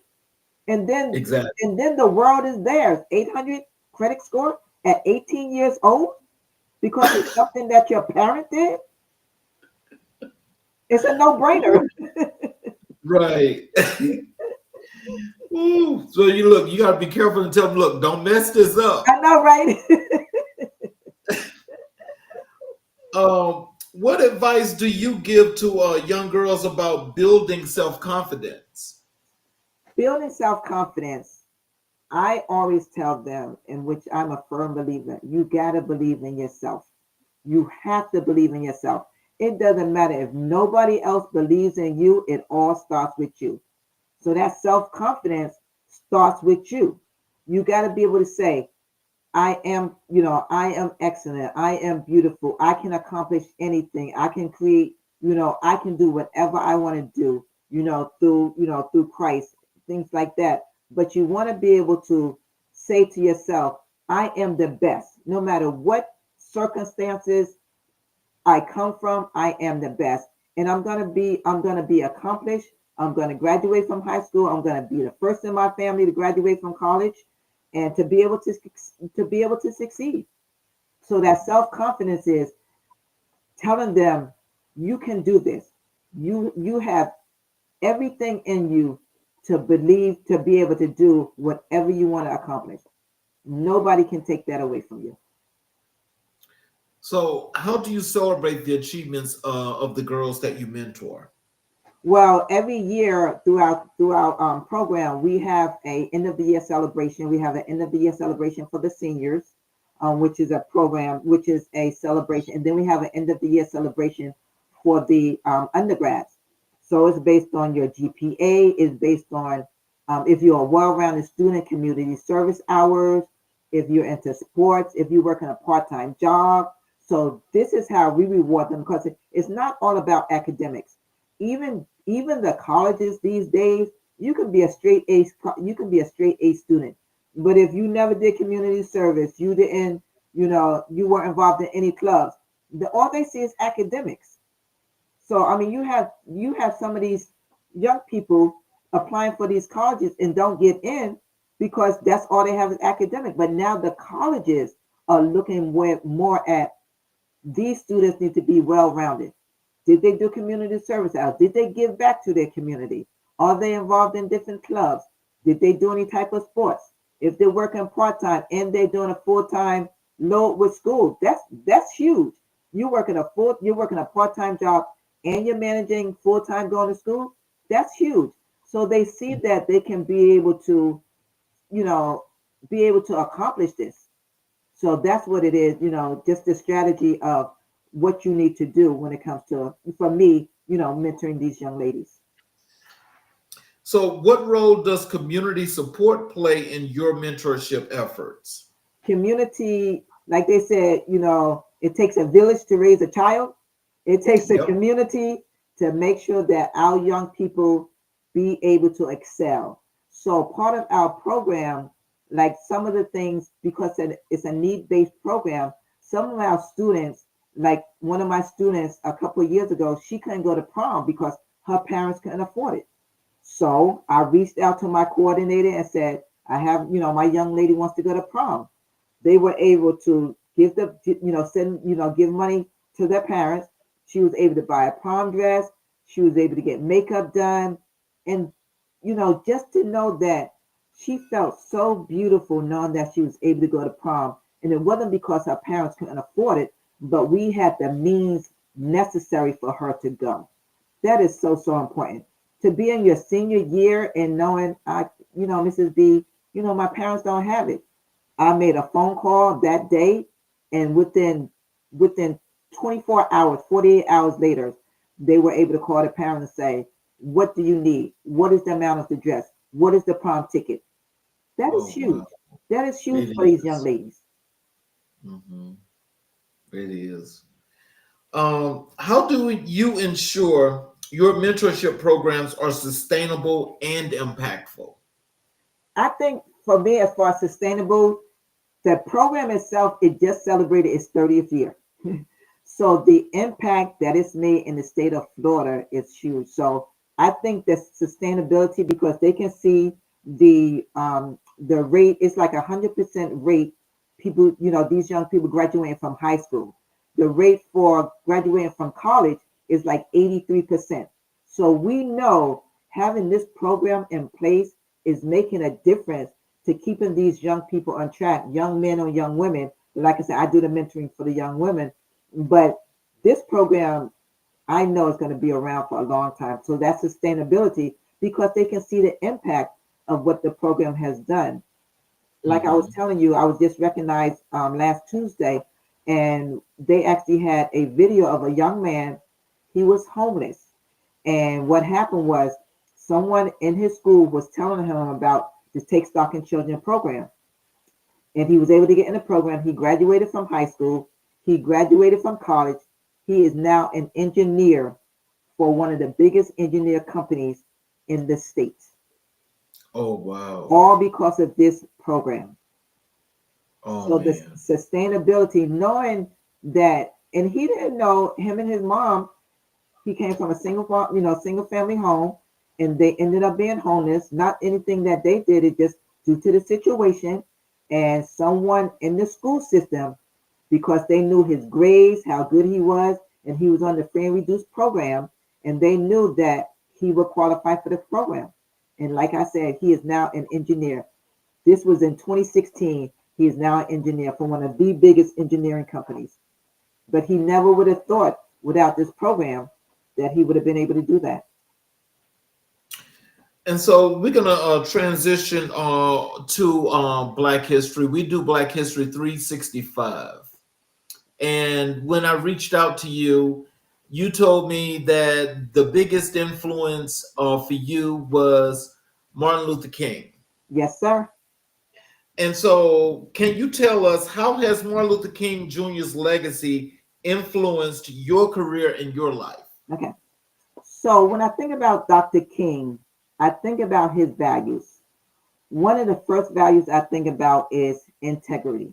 Speaker 3: And then the world is theirs. 800 credit score at 18 years old because it's something that your parent did. It's a no-brainer.
Speaker 2: Right. Ooh, so you got to be careful and tell them, look, don't mess this up.
Speaker 3: I know, right?
Speaker 2: What advice do you give to young girls about building self-confidence?
Speaker 3: Building self-confidence, I always tell them, in which I'm a firm believer, you got to believe in yourself. You have to believe in yourself. It doesn't matter if nobody else believes in you, it all starts with you. So that self-confidence starts with you. You got to be able to say, I am excellent. I am beautiful. I can accomplish anything. I can create, I can do whatever I want to do, through Christ, things like that. But you want to be able to say to yourself, I am the best. No matter what circumstances I come from, I am the best. And I'm going to be accomplished. I'm going to graduate from high school. I'm going to be the first in my family to graduate from college and to be able to succeed. So that self-confidence is telling them you can do this. You have everything in you to believe, to be able to do whatever you want to accomplish. Nobody can take that away from you.
Speaker 2: So how do you celebrate the achievements of the girls that you mentor?
Speaker 3: Well, every year throughout program, we have a end of the year celebration. We have an end of the year celebration for the seniors, which is a program, which is a celebration. And then we have an end of the year celebration for the undergrads. So it's based on your GPA, it's based on if you're a well-rounded student, community service hours, if you're into sports, if you work in a part-time job. So this is how we reward them, because it's not all about academics. Even the colleges these days, you can be a straight A student. But if you never did community service, you didn't, you weren't involved in any clubs, all they see is academics. So I mean, you have some of these young people applying for these colleges and don't get in because that's all they have is academic. But now the colleges are looking more at these students need to be well-rounded. Did they do community service hours? Did they give back to their community? Are they involved in different clubs? Did they do any type of sports? If they're working part-time and they're doing a full-time load with school, that's huge. You're working a part-time job and you're managing full-time going to school, that's huge. So they see that they can be able to, you know, be able to accomplish this. So that's what it is, just the strategy of what you need to do when it comes to, for me, mentoring these young ladies.
Speaker 2: So, what role does community support play in your mentorship efforts?
Speaker 3: Community, like they said, it takes a village to raise a child. It takes a
Speaker 2: Yep.
Speaker 3: community to make sure that our young people be able to excel. So part of our program, like some of the things, because it's a need-based program, some of our students, like one of my students a couple of years ago, she couldn't go to prom because her parents couldn't afford it. So I reached out to my coordinator and said, I have, my young lady wants to go to prom. They were able to give give money to their parents. She was able to buy a prom dress. She was able to get makeup done. And, just to know that she felt so beautiful knowing that she was able to go to prom. And it wasn't because her parents couldn't afford it, but we had the means necessary for her to go. That is so, so important. To be in your senior year and knowing, Mrs. B, my parents don't have it. I made a phone call that day, and within 24 hours, 48 hours later, they were able to call the parent and say, "What do you need? What is the amount of the dress? What is the prom ticket?" That is
Speaker 2: Oh,
Speaker 3: huge.
Speaker 2: wow.
Speaker 3: That is huge
Speaker 2: It
Speaker 3: for these young
Speaker 2: is.
Speaker 3: ladies.
Speaker 2: Mhm. It is. How do you ensure your mentorship programs are sustainable and impactful?
Speaker 3: I think for me, as far as sustainable, the program itself, it just celebrated its 30th year. So the impact that it's made in the state of Florida is huge. So I think the sustainability, because they can see the rate, it's like 100% rate. People, these young people graduating from high school. The rate for graduating from college is like 83%. So we know having this program in place is making a difference to keeping these young people on track, young men or young women. Like I said, I do the mentoring for the young women, but this program I know is going to be around for a long time. So that's sustainability because they can see the impact of what the program has done. Like I was
Speaker 2: Mhm.
Speaker 3: telling you, I was just recognized last Tuesday, and they actually had a video of a young man. He was homeless, and what happened was someone in his school was telling him about the Take Stock in Children program, and he was able to get in the program. He graduated from high school. He graduated from college. He is now an engineer for one of the biggest engineer companies in the states,
Speaker 2: Oh, wow.
Speaker 3: all because of this program.
Speaker 2: Oh,
Speaker 3: So the
Speaker 2: man.
Speaker 3: sustainability, knowing that, and he didn't know, him and his mom, he came from a single family home, and they ended up being homeless. Not anything that they did, it just due to the situation, and someone in the school system, because they knew his grades, how good he was, and he was on the free and reduced program, and they knew that he would qualify for the program. And like I said, he is now an engineer. This was in 2016. He is now an engineer for one of the biggest engineering companies. But he never would have thought without this program that he would have been able to do that.
Speaker 2: And so we're gonna transition to Black History. We do Black History 365. And when I reached out to you, you told me that the biggest influence for you was Martin Luther King.
Speaker 3: Yes, sir.
Speaker 2: And so, can you tell us how has Martin Luther King Jr.'s legacy influenced your career and your life?
Speaker 3: Okay. So when I think about Dr. King, I think about his values. One of the first values I think about is integrity.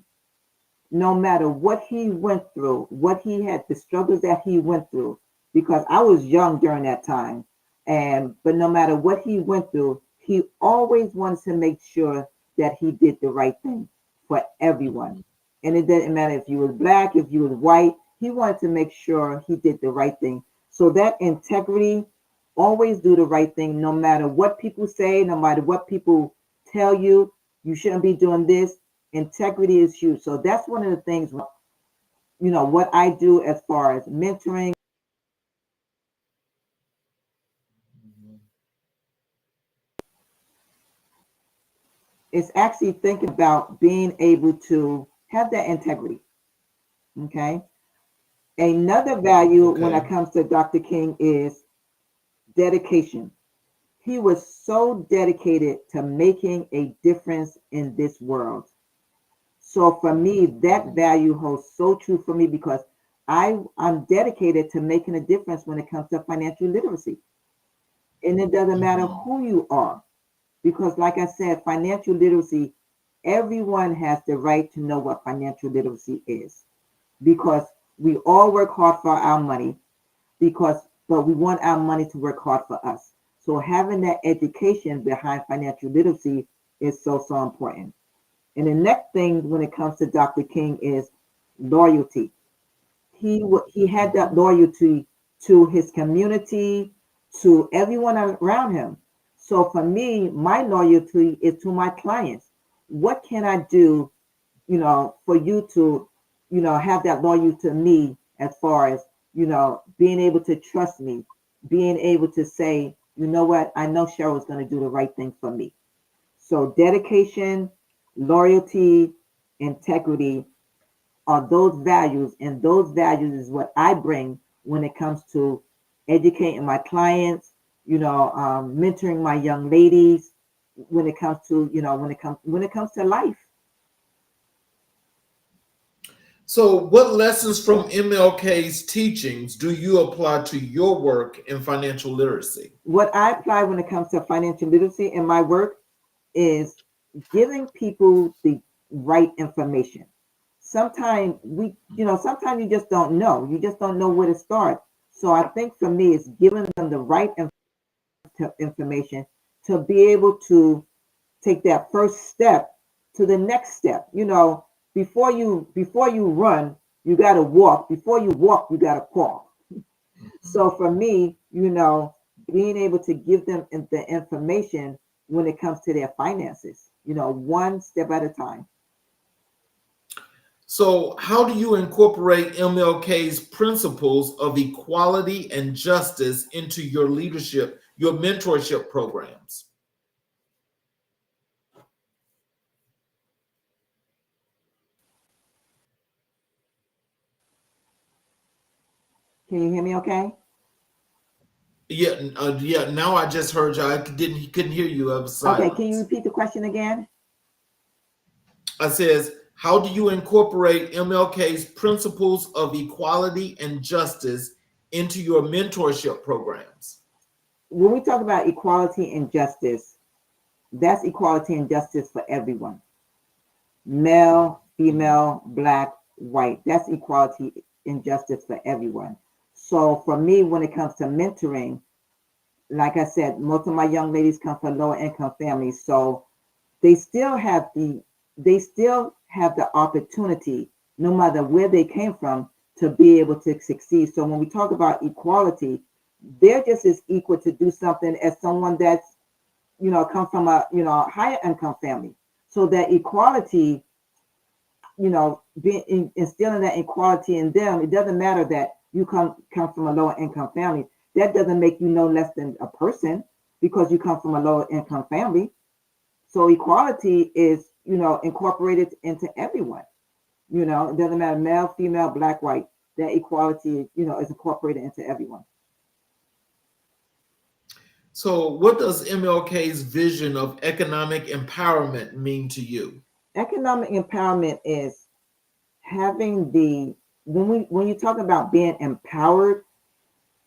Speaker 3: No matter what he went through, what he had, the struggles that he went through, because I was young during that time. And but no matter what he went through, he always wanted to make sure that he did the right thing for everyone. And it didn't matter if you was black, if you was white, he wanted to make sure he did the right thing. So that integrity, always do the right thing, no matter what people say, no matter what people tell you, you shouldn't be doing this. Integrity is huge. So that's one of the things, what I do as far as mentoring. It's actually thinking about being able to have that integrity. Okay. Another value when it
Speaker 2: Okay.
Speaker 3: comes to Dr. King is dedication. He was so dedicated to making a difference in this world. So for me, that value holds so true for me because I'm dedicated to making a difference when it comes to financial literacy. And it doesn't matter
Speaker 2: Mhm.
Speaker 3: who you are, because like I said, financial literacy, everyone has the right to know what financial literacy is because we all work hard for our money but we want our money to work hard for us. So having that education behind financial literacy is so important. And the next thing when it comes to Dr. King is loyalty. He had that loyalty to his community, to everyone around him. So for me, my loyalty is to my clients. What can I do, for you to, have that loyalty to me as far as, being able to trust me, being able to say, you know what, I know Cheryl is going to do the right thing for me. So dedication, loyalty, integrity are those values, and those values is what I bring when it comes to educating my clients, mentoring my young ladies, when it comes to, when it comes to life.
Speaker 2: So, what lessons from MLK's teachings do you apply to your work in financial literacy?
Speaker 3: What I apply when it comes to financial literacy in my work is giving people the right information. Sometimes you just don't know. You just don't know where to start. So I think for me, it's giving them the right information to be able to take that first step to the next step. Before you run, you got to walk. Before you walk, you got to crawl. So for me, being able to give them the information when it comes to their finances, one step at a time.
Speaker 2: So, how do you incorporate MLK's principles of equality and justice into your leadership, your mentorship programs?
Speaker 3: Can you hear me okay?
Speaker 2: Yeah. Now I just heard you. Couldn't hear you. I was
Speaker 3: Okay, can you
Speaker 2: silence.
Speaker 3: repeat the question again?
Speaker 2: I says, how do you incorporate MLK's principles of equality and justice into your mentorship programs?
Speaker 3: When we talk about equality and justice, that's equality and justice for everyone. Male, female, black, white. That's equality and justice for everyone. So for me, when it comes to mentoring, like I said, most of my young ladies come from lower income families. So they still have the opportunity, no matter where they came from, to be able to succeed. So when we talk about equality, they're just as equal to do something as someone that's come from a higher income family. So that equality, instilling that equality in them, it doesn't matter that you come from a lower income family. That doesn't make you no less than a person because you come from a lower income family. So equality is, incorporated into everyone. It doesn't matter male, female, black, white. That equality, is incorporated into everyone.
Speaker 2: So, what does MLK's vision of economic empowerment mean to you?
Speaker 3: Economic empowerment is having the when you talk about being empowered,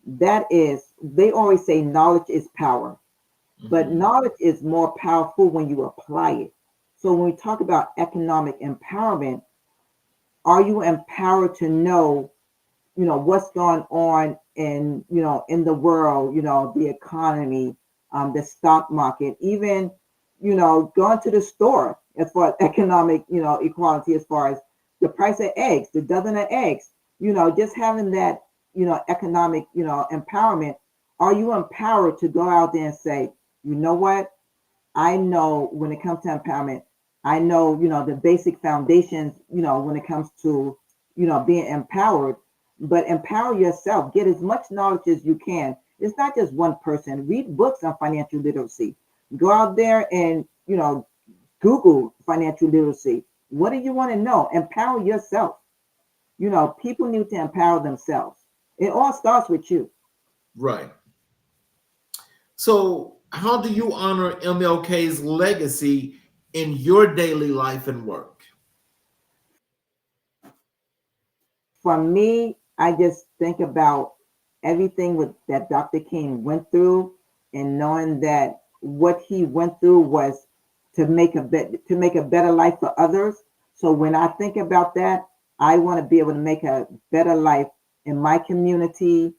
Speaker 3: that is, they always say knowledge is power, but
Speaker 2: Mhm.
Speaker 3: knowledge is more powerful when you apply it. So when we talk about economic empowerment, are you empowered to know, what's going on in the world, the economy, the stock market, even, going to the store as far as economic, equality, as far as the price of eggs, the dozen of eggs, just having that, economic, empowerment. Are you empowered to go out there and say, you know what? I know when it comes to empowerment, I know, the basic foundations, when it comes to, being empowered, but empower yourself, get as much knowledge as you can. It's not just one person. Read books on financial literacy. Go out there and, Google financial literacy. What do you want to know? Empower yourself. People need to empower themselves. It all starts with you.
Speaker 2: Right. So, how do you honor MLK's legacy in your daily life and work?
Speaker 3: For me, I just think about everything that Dr. King went through, and knowing that what he went through was to make a better life for others. So when I think about that, I want to be able to make a better life in my community,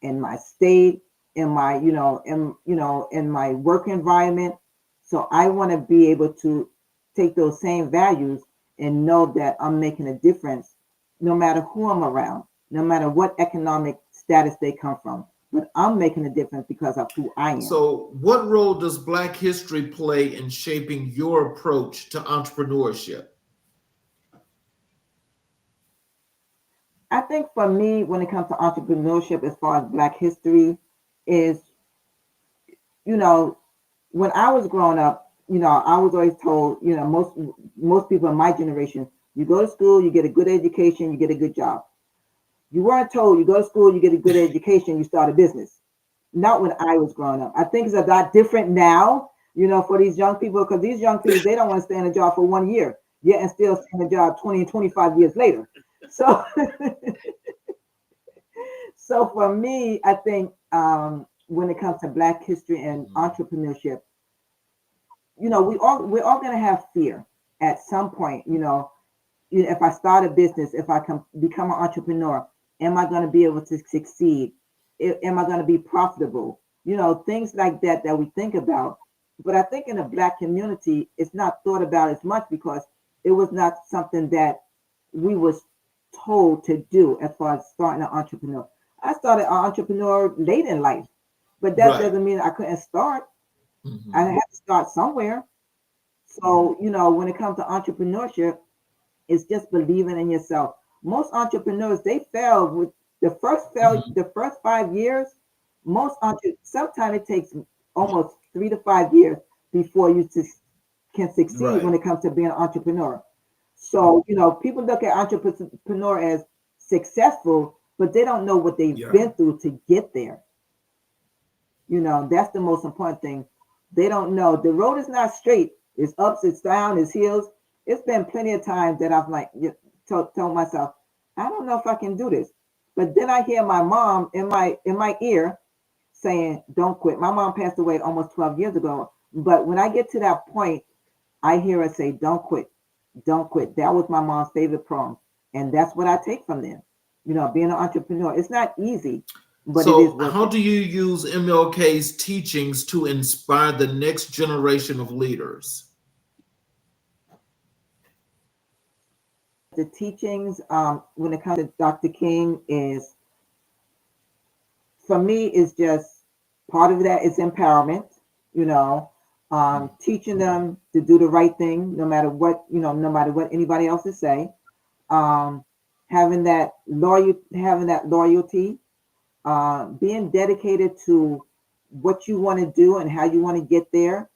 Speaker 3: in my state, in my in my work environment. So I want to be able to take those same values and know that I'm making a difference, no matter who I'm around, no matter what economic status they come from. But I'm making a difference because of who I am.
Speaker 2: So, what role does Black history play in shaping your approach to entrepreneurship?
Speaker 3: I think for me, when it comes to entrepreneurship, as far as Black history, is, when I was growing up, I was always told, most people in my generation, you go to school, you get a good education, you get a good job. You weren't told you go to school, you get a good education, you start a business. Not when I was growing up. I think it's a lot different now, for these young people, because these young people, they don't want to stay in a job for 1 year, yet and still stay in a job 20 and 25 years later. So, so for me, I think when it comes to Black history and entrepreneurship, we're all going to have fear at some point. If I start a business, if I can become an entrepreneur, am I going to be able to succeed? Am I going to be profitable? Things like that we think about. But I think in the Black community, it's not thought about as much because it was not something that we was told to do as far as starting an entrepreneur. I started an entrepreneur late in life, but that doesn't mean I couldn't start.
Speaker 2: Mhm.
Speaker 3: I had to start somewhere. So, when it comes to entrepreneurship, it's just believing in yourself. Most entrepreneurs, they fail with the first 5 years. Sometimes it takes almost 3 to 5 years before you can succeed
Speaker 2: Right.
Speaker 3: when it comes to being an entrepreneur. So, people look at entrepreneur as successful, but they don't know what they've been through to get there. That's the most important thing. They don't know. The road is not straight. It's ups, it's down, it's hills. It's been plenty of times that I've told myself, I don't know if I can do this. But then I hear my mom in my ear saying, don't quit. My mom passed away almost 12 years ago. But when I get to that point, I hear her say, don't quit. Don't quit. That was my mom's favorite poem. And that's what I take from them. Being an entrepreneur, it's not easy, but it is
Speaker 2: So,
Speaker 3: worth
Speaker 2: how
Speaker 3: it.
Speaker 2: do you use MLK's teachings to inspire the next generation of leaders?
Speaker 3: The teachings, when it comes to Dr. King, is, for me, is just part of that is empowerment, teaching them to do the right thing, no matter what, no matter what anybody else is saying. Having that loyalty, being dedicated to what you want to do and how you want to get there.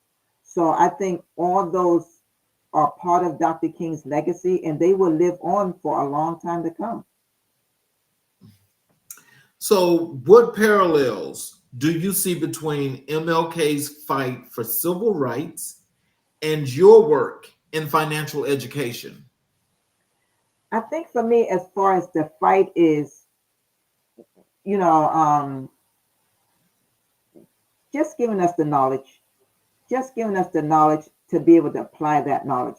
Speaker 3: So I think all those are part of Dr. King's legacy, and they will live on for a long time to come.
Speaker 2: So, what parallels do you see between MLK's fight for civil rights and your work in financial education?
Speaker 3: I think for me, as far as the fight is, you know, um, just giving us the knowledge, to be able to apply that knowledge.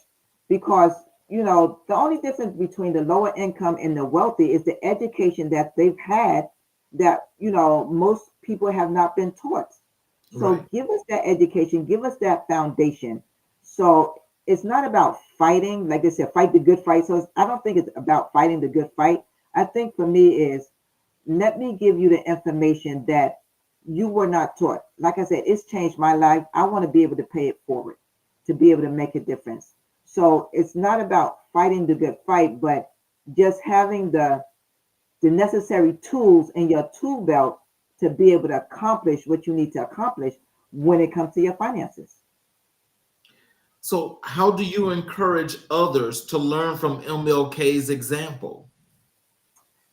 Speaker 3: Because, the only difference between the lower income and the wealthy is the education that they've had that, most people have not been taught. So
Speaker 2: Right.
Speaker 3: give us that education, give us that foundation. So it's not about fighting, like they said, fight the good fight. So I don't think it's about fighting the good fight. I think for me is, let me give you the information that you were not taught. Like I said, it's changed my life. I want to be able to pay it forward, to be able to make a difference. So it's not about fighting the good fight, but just having the necessary tools in your tool belt to be able to accomplish what you need to accomplish when it comes to your finances.
Speaker 2: So how do you encourage others to learn from MLK's example?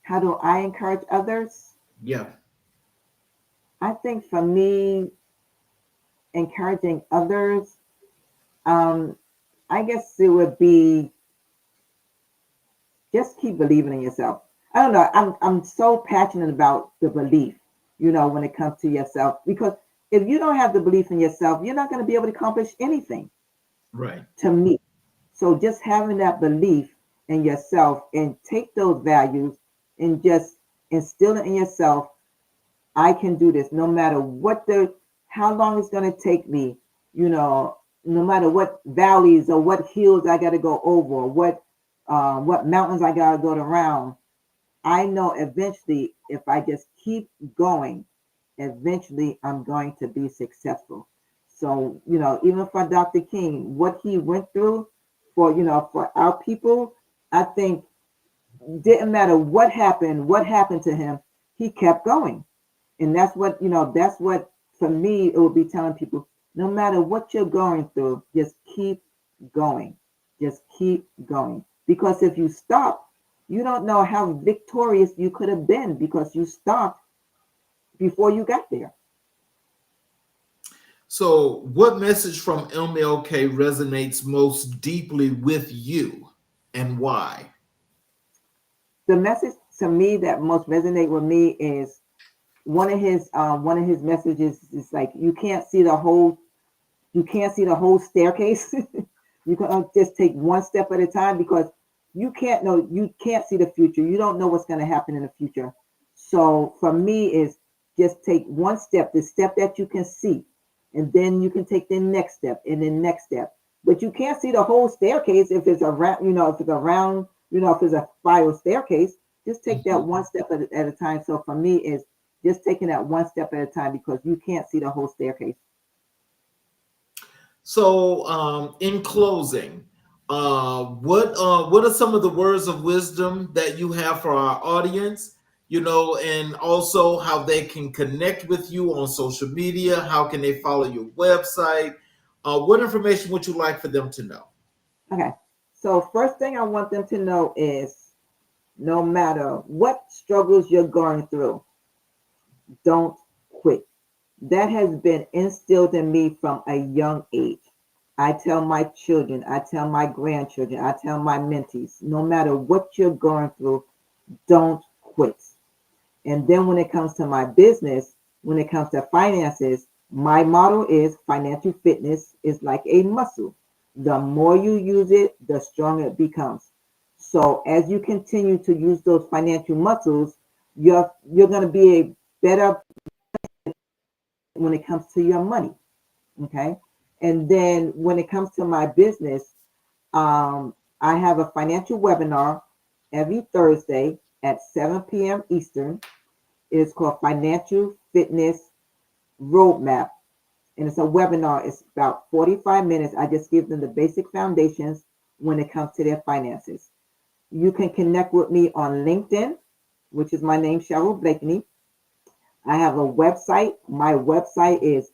Speaker 3: How do I encourage others?
Speaker 2: Yeah.
Speaker 3: I think for me, encouraging others, um, I guess it would be just keep believing in yourself. I don't know. I'm so passionate about the belief, when it comes to yourself, because if you don't have the belief in yourself, you're not going to be able to accomplish anything,
Speaker 2: Right.
Speaker 3: to me. So just having that belief in yourself and take those values and just instill it in yourself. I can do this no matter how long it's going to take me, no matter what valleys or what hills I got to go over, or what mountains I got to go around. I know eventually if I just keep going, eventually I'm going to be successful. So, even for Dr. King, what he went through for our people, I think didn't matter what happened to him, he kept going. And that's what for me, it would be telling people, no matter what you're going through, just keep going. Just keep going. Because if you stop, you don't know how victorious you could have been because you stopped before you got there.
Speaker 2: So what message from MLK resonates most deeply with you and why?
Speaker 3: The message to me that most resonate with me is one of his messages is like you can't see the whole staircase. You can just take one step at a time because you can't see the future. You don't know what's going to happen in the future. So for me is just take one step, the step that you can see, and then you can take the next step and the next step. But you can't see the whole staircase if it's around, if it's a spiral staircase. Just take that one step at a time. So for me is just taking that one step at a time because you can't see the whole staircase.
Speaker 2: So, in closing, what are some of the words of wisdom that you have for our audience? And also how they can connect with you on social media. How can they follow your website? What information would you like for them to know?
Speaker 3: Okay. So first thing I want them to know is no matter what struggles you're going through, don't quit. That has been instilled in me from a young age. I tell my children, I tell my grandchildren, I tell my mentees, no matter what you're going through, don't quit. And then when it comes to my business, when it comes to finances, my motto is financial fitness is like a muscle. The more you use it, the stronger it becomes. So as you continue to use those financial muscles, you're going to be a better when it comes to your money. Okay. And then when it comes to my business, I have a financial webinar every Thursday at 7 p.m. Eastern. It's called Financial Fitness Roadmap. And it's a webinar. It's about 45 minutes. I just give them the basic foundations when it comes to their finances. You can connect with me on LinkedIn, which is my name, Cheryl Blakeney. I have a website. My website is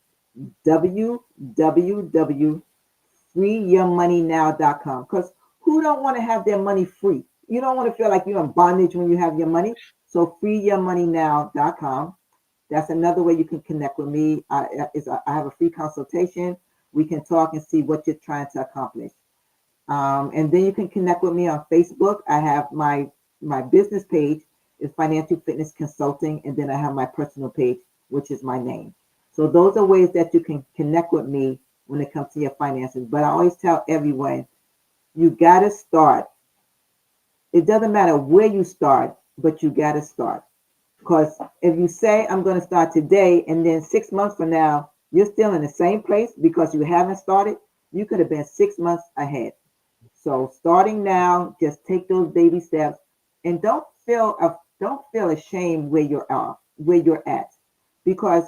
Speaker 3: www.freeyourmoneynow.com. Because who don't want to have their money free? You don't want to feel like you're in bondage when you have your money. So freeyourmoneynow.com. That's another way you can connect with me. I have a free consultation. We can talk and see what you're trying to accomplish. And then you can connect with me on Facebook. I have my business page is Financial Fitness Consulting, and then I have my personal page, which is my name. So those are ways that you can connect with me when it comes to your finances. But I always tell everyone, you got to start. It doesn't matter where you start, but you got to start. Because if you say, I'm going to start today, and then 6 months from now, you're still in the same place because you haven't started, you could have been 6 months ahead. So starting now, just take those baby steps and don't feel ashamed where you're at, because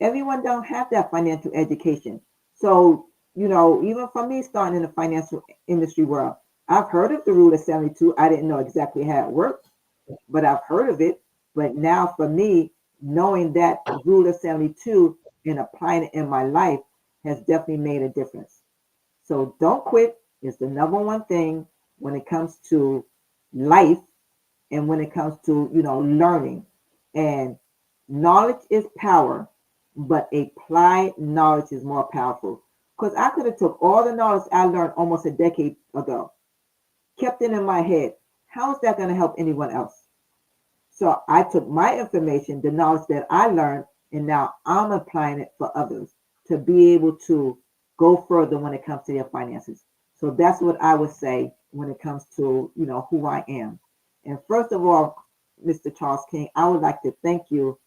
Speaker 3: everyone don't have that financial education. So, even for me starting in the financial industry world, I've heard of the rule of 72. I didn't know exactly how it worked, but I've heard of it. But now for me, knowing that rule of 72 and applying it in my life has definitely made a difference. So don't quit is the number one thing when it comes to life and when it comes to, learning. And knowledge is power, but applied knowledge is more powerful. Because I could have took all the knowledge I learned almost a decade ago, kept it in my head. How is that going to help anyone else? So I took my information, the knowledge that I learned, and now I'm applying it for others to be able to go further when it comes to their finances. So that's what I would say when it comes to, who I am. And first of all, Mr. Charles King, I would like to thank you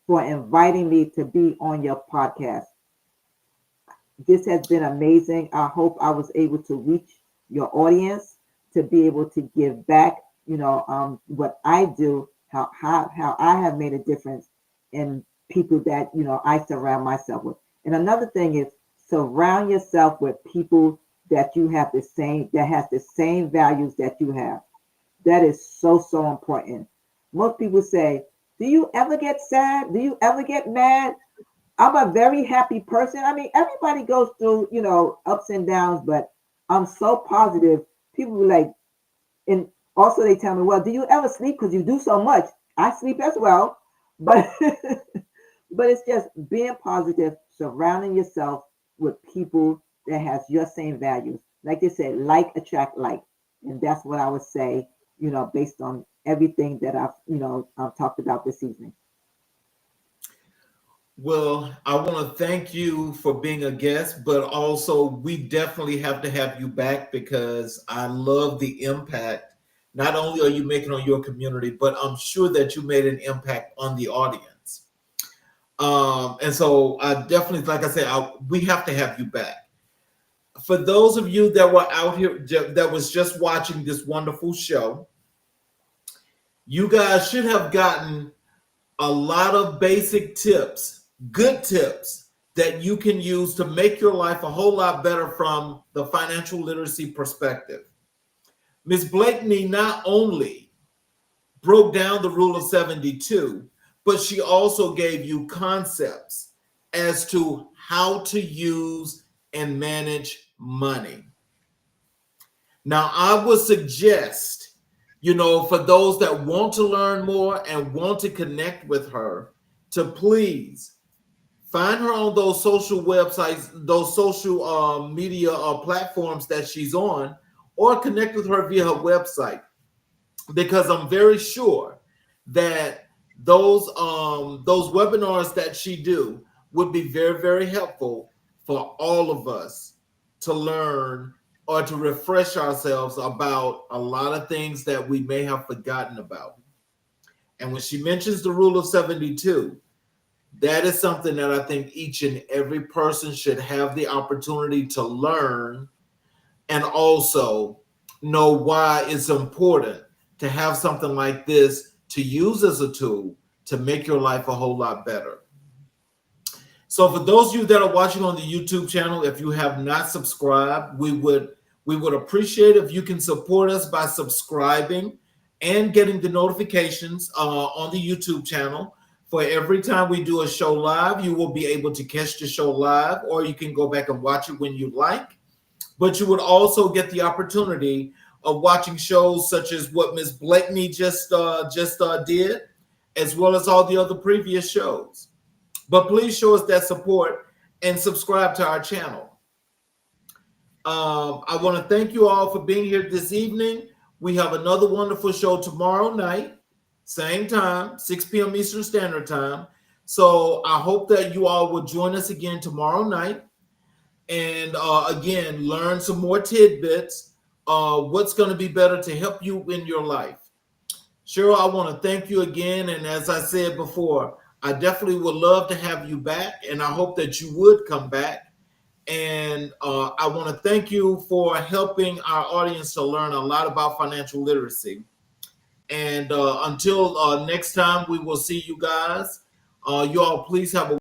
Speaker 3: for inviting me to be on your podcast. This has been amazing. I hope I was able to reach your audience to be able to give back, what I do, how I have made a difference in people that, I surround myself with. And another thing is surround yourself with people that has the same values that you have. That is so, so important. Most people say, do you ever get sad? Do you ever get mad? I'm a very happy person. I mean, everybody goes through, ups and downs, but I'm so positive. People were like, and also they tell me, well, do you ever sleep? Because you do so much. I sleep as well. But but it's just being positive, surrounding yourself with people that has your same values. Like they said, like attract like. And that's what I would say, based on everything that I've talked about this evening.
Speaker 2: Well, I want to thank you for being a guest, but also we definitely have to have you back because I love the impact. Not only are you making on your community, but I'm sure that you made an impact on the audience. And so I definitely, like I said, we have to have you back. For those of you that were out here that was just watching this wonderful show, you guys should have gotten a lot of basic tips, good tips that you can use to make your life a whole lot better from the financial literacy perspective. Ms. Blakeney not only broke down the rule of 72, but she also gave you concepts as to how to use and manage money. Now, I would suggest, for those that want to learn more and want to connect with her, to please find her on those social websites, those social media platforms that she's on, or connect with her via her website, because I'm very sure that those webinars that she do would be very, very helpful for all of us to learn or to refresh ourselves about a lot of things that we may have forgotten about. And when she mentions the rule of 72, that is something that I think each and every person should have the opportunity to learn, and also know why it's important to have something like this to use as a tool to make your life a whole lot better. So for those of you that are watching on the YouTube channel, if you have not subscribed, we would appreciate if you can support us by subscribing and getting the notifications on the YouTube channel. For every time we do a show live, you will be able to catch the show live, or you can go back and watch it when you like. But you would also get the opportunity of watching shows such as what Ms. Blakeney just did, as well as all the other previous shows. But please show us that support and subscribe to our channel. I want to thank you all for being here this evening. We have another wonderful show tomorrow night, same time, 6 p.m. Eastern Standard Time. So I hope that you all will join us again tomorrow night. And again, learn some more tidbits, what's going to be better to help you in your life. Cheryl, I want to thank you again. And as I said before, I definitely would love to have you back, and I hope that you would come back. And I want to thank you for helping our audience to learn a lot about financial literacy. And until next time, we will see you guys. You all please have a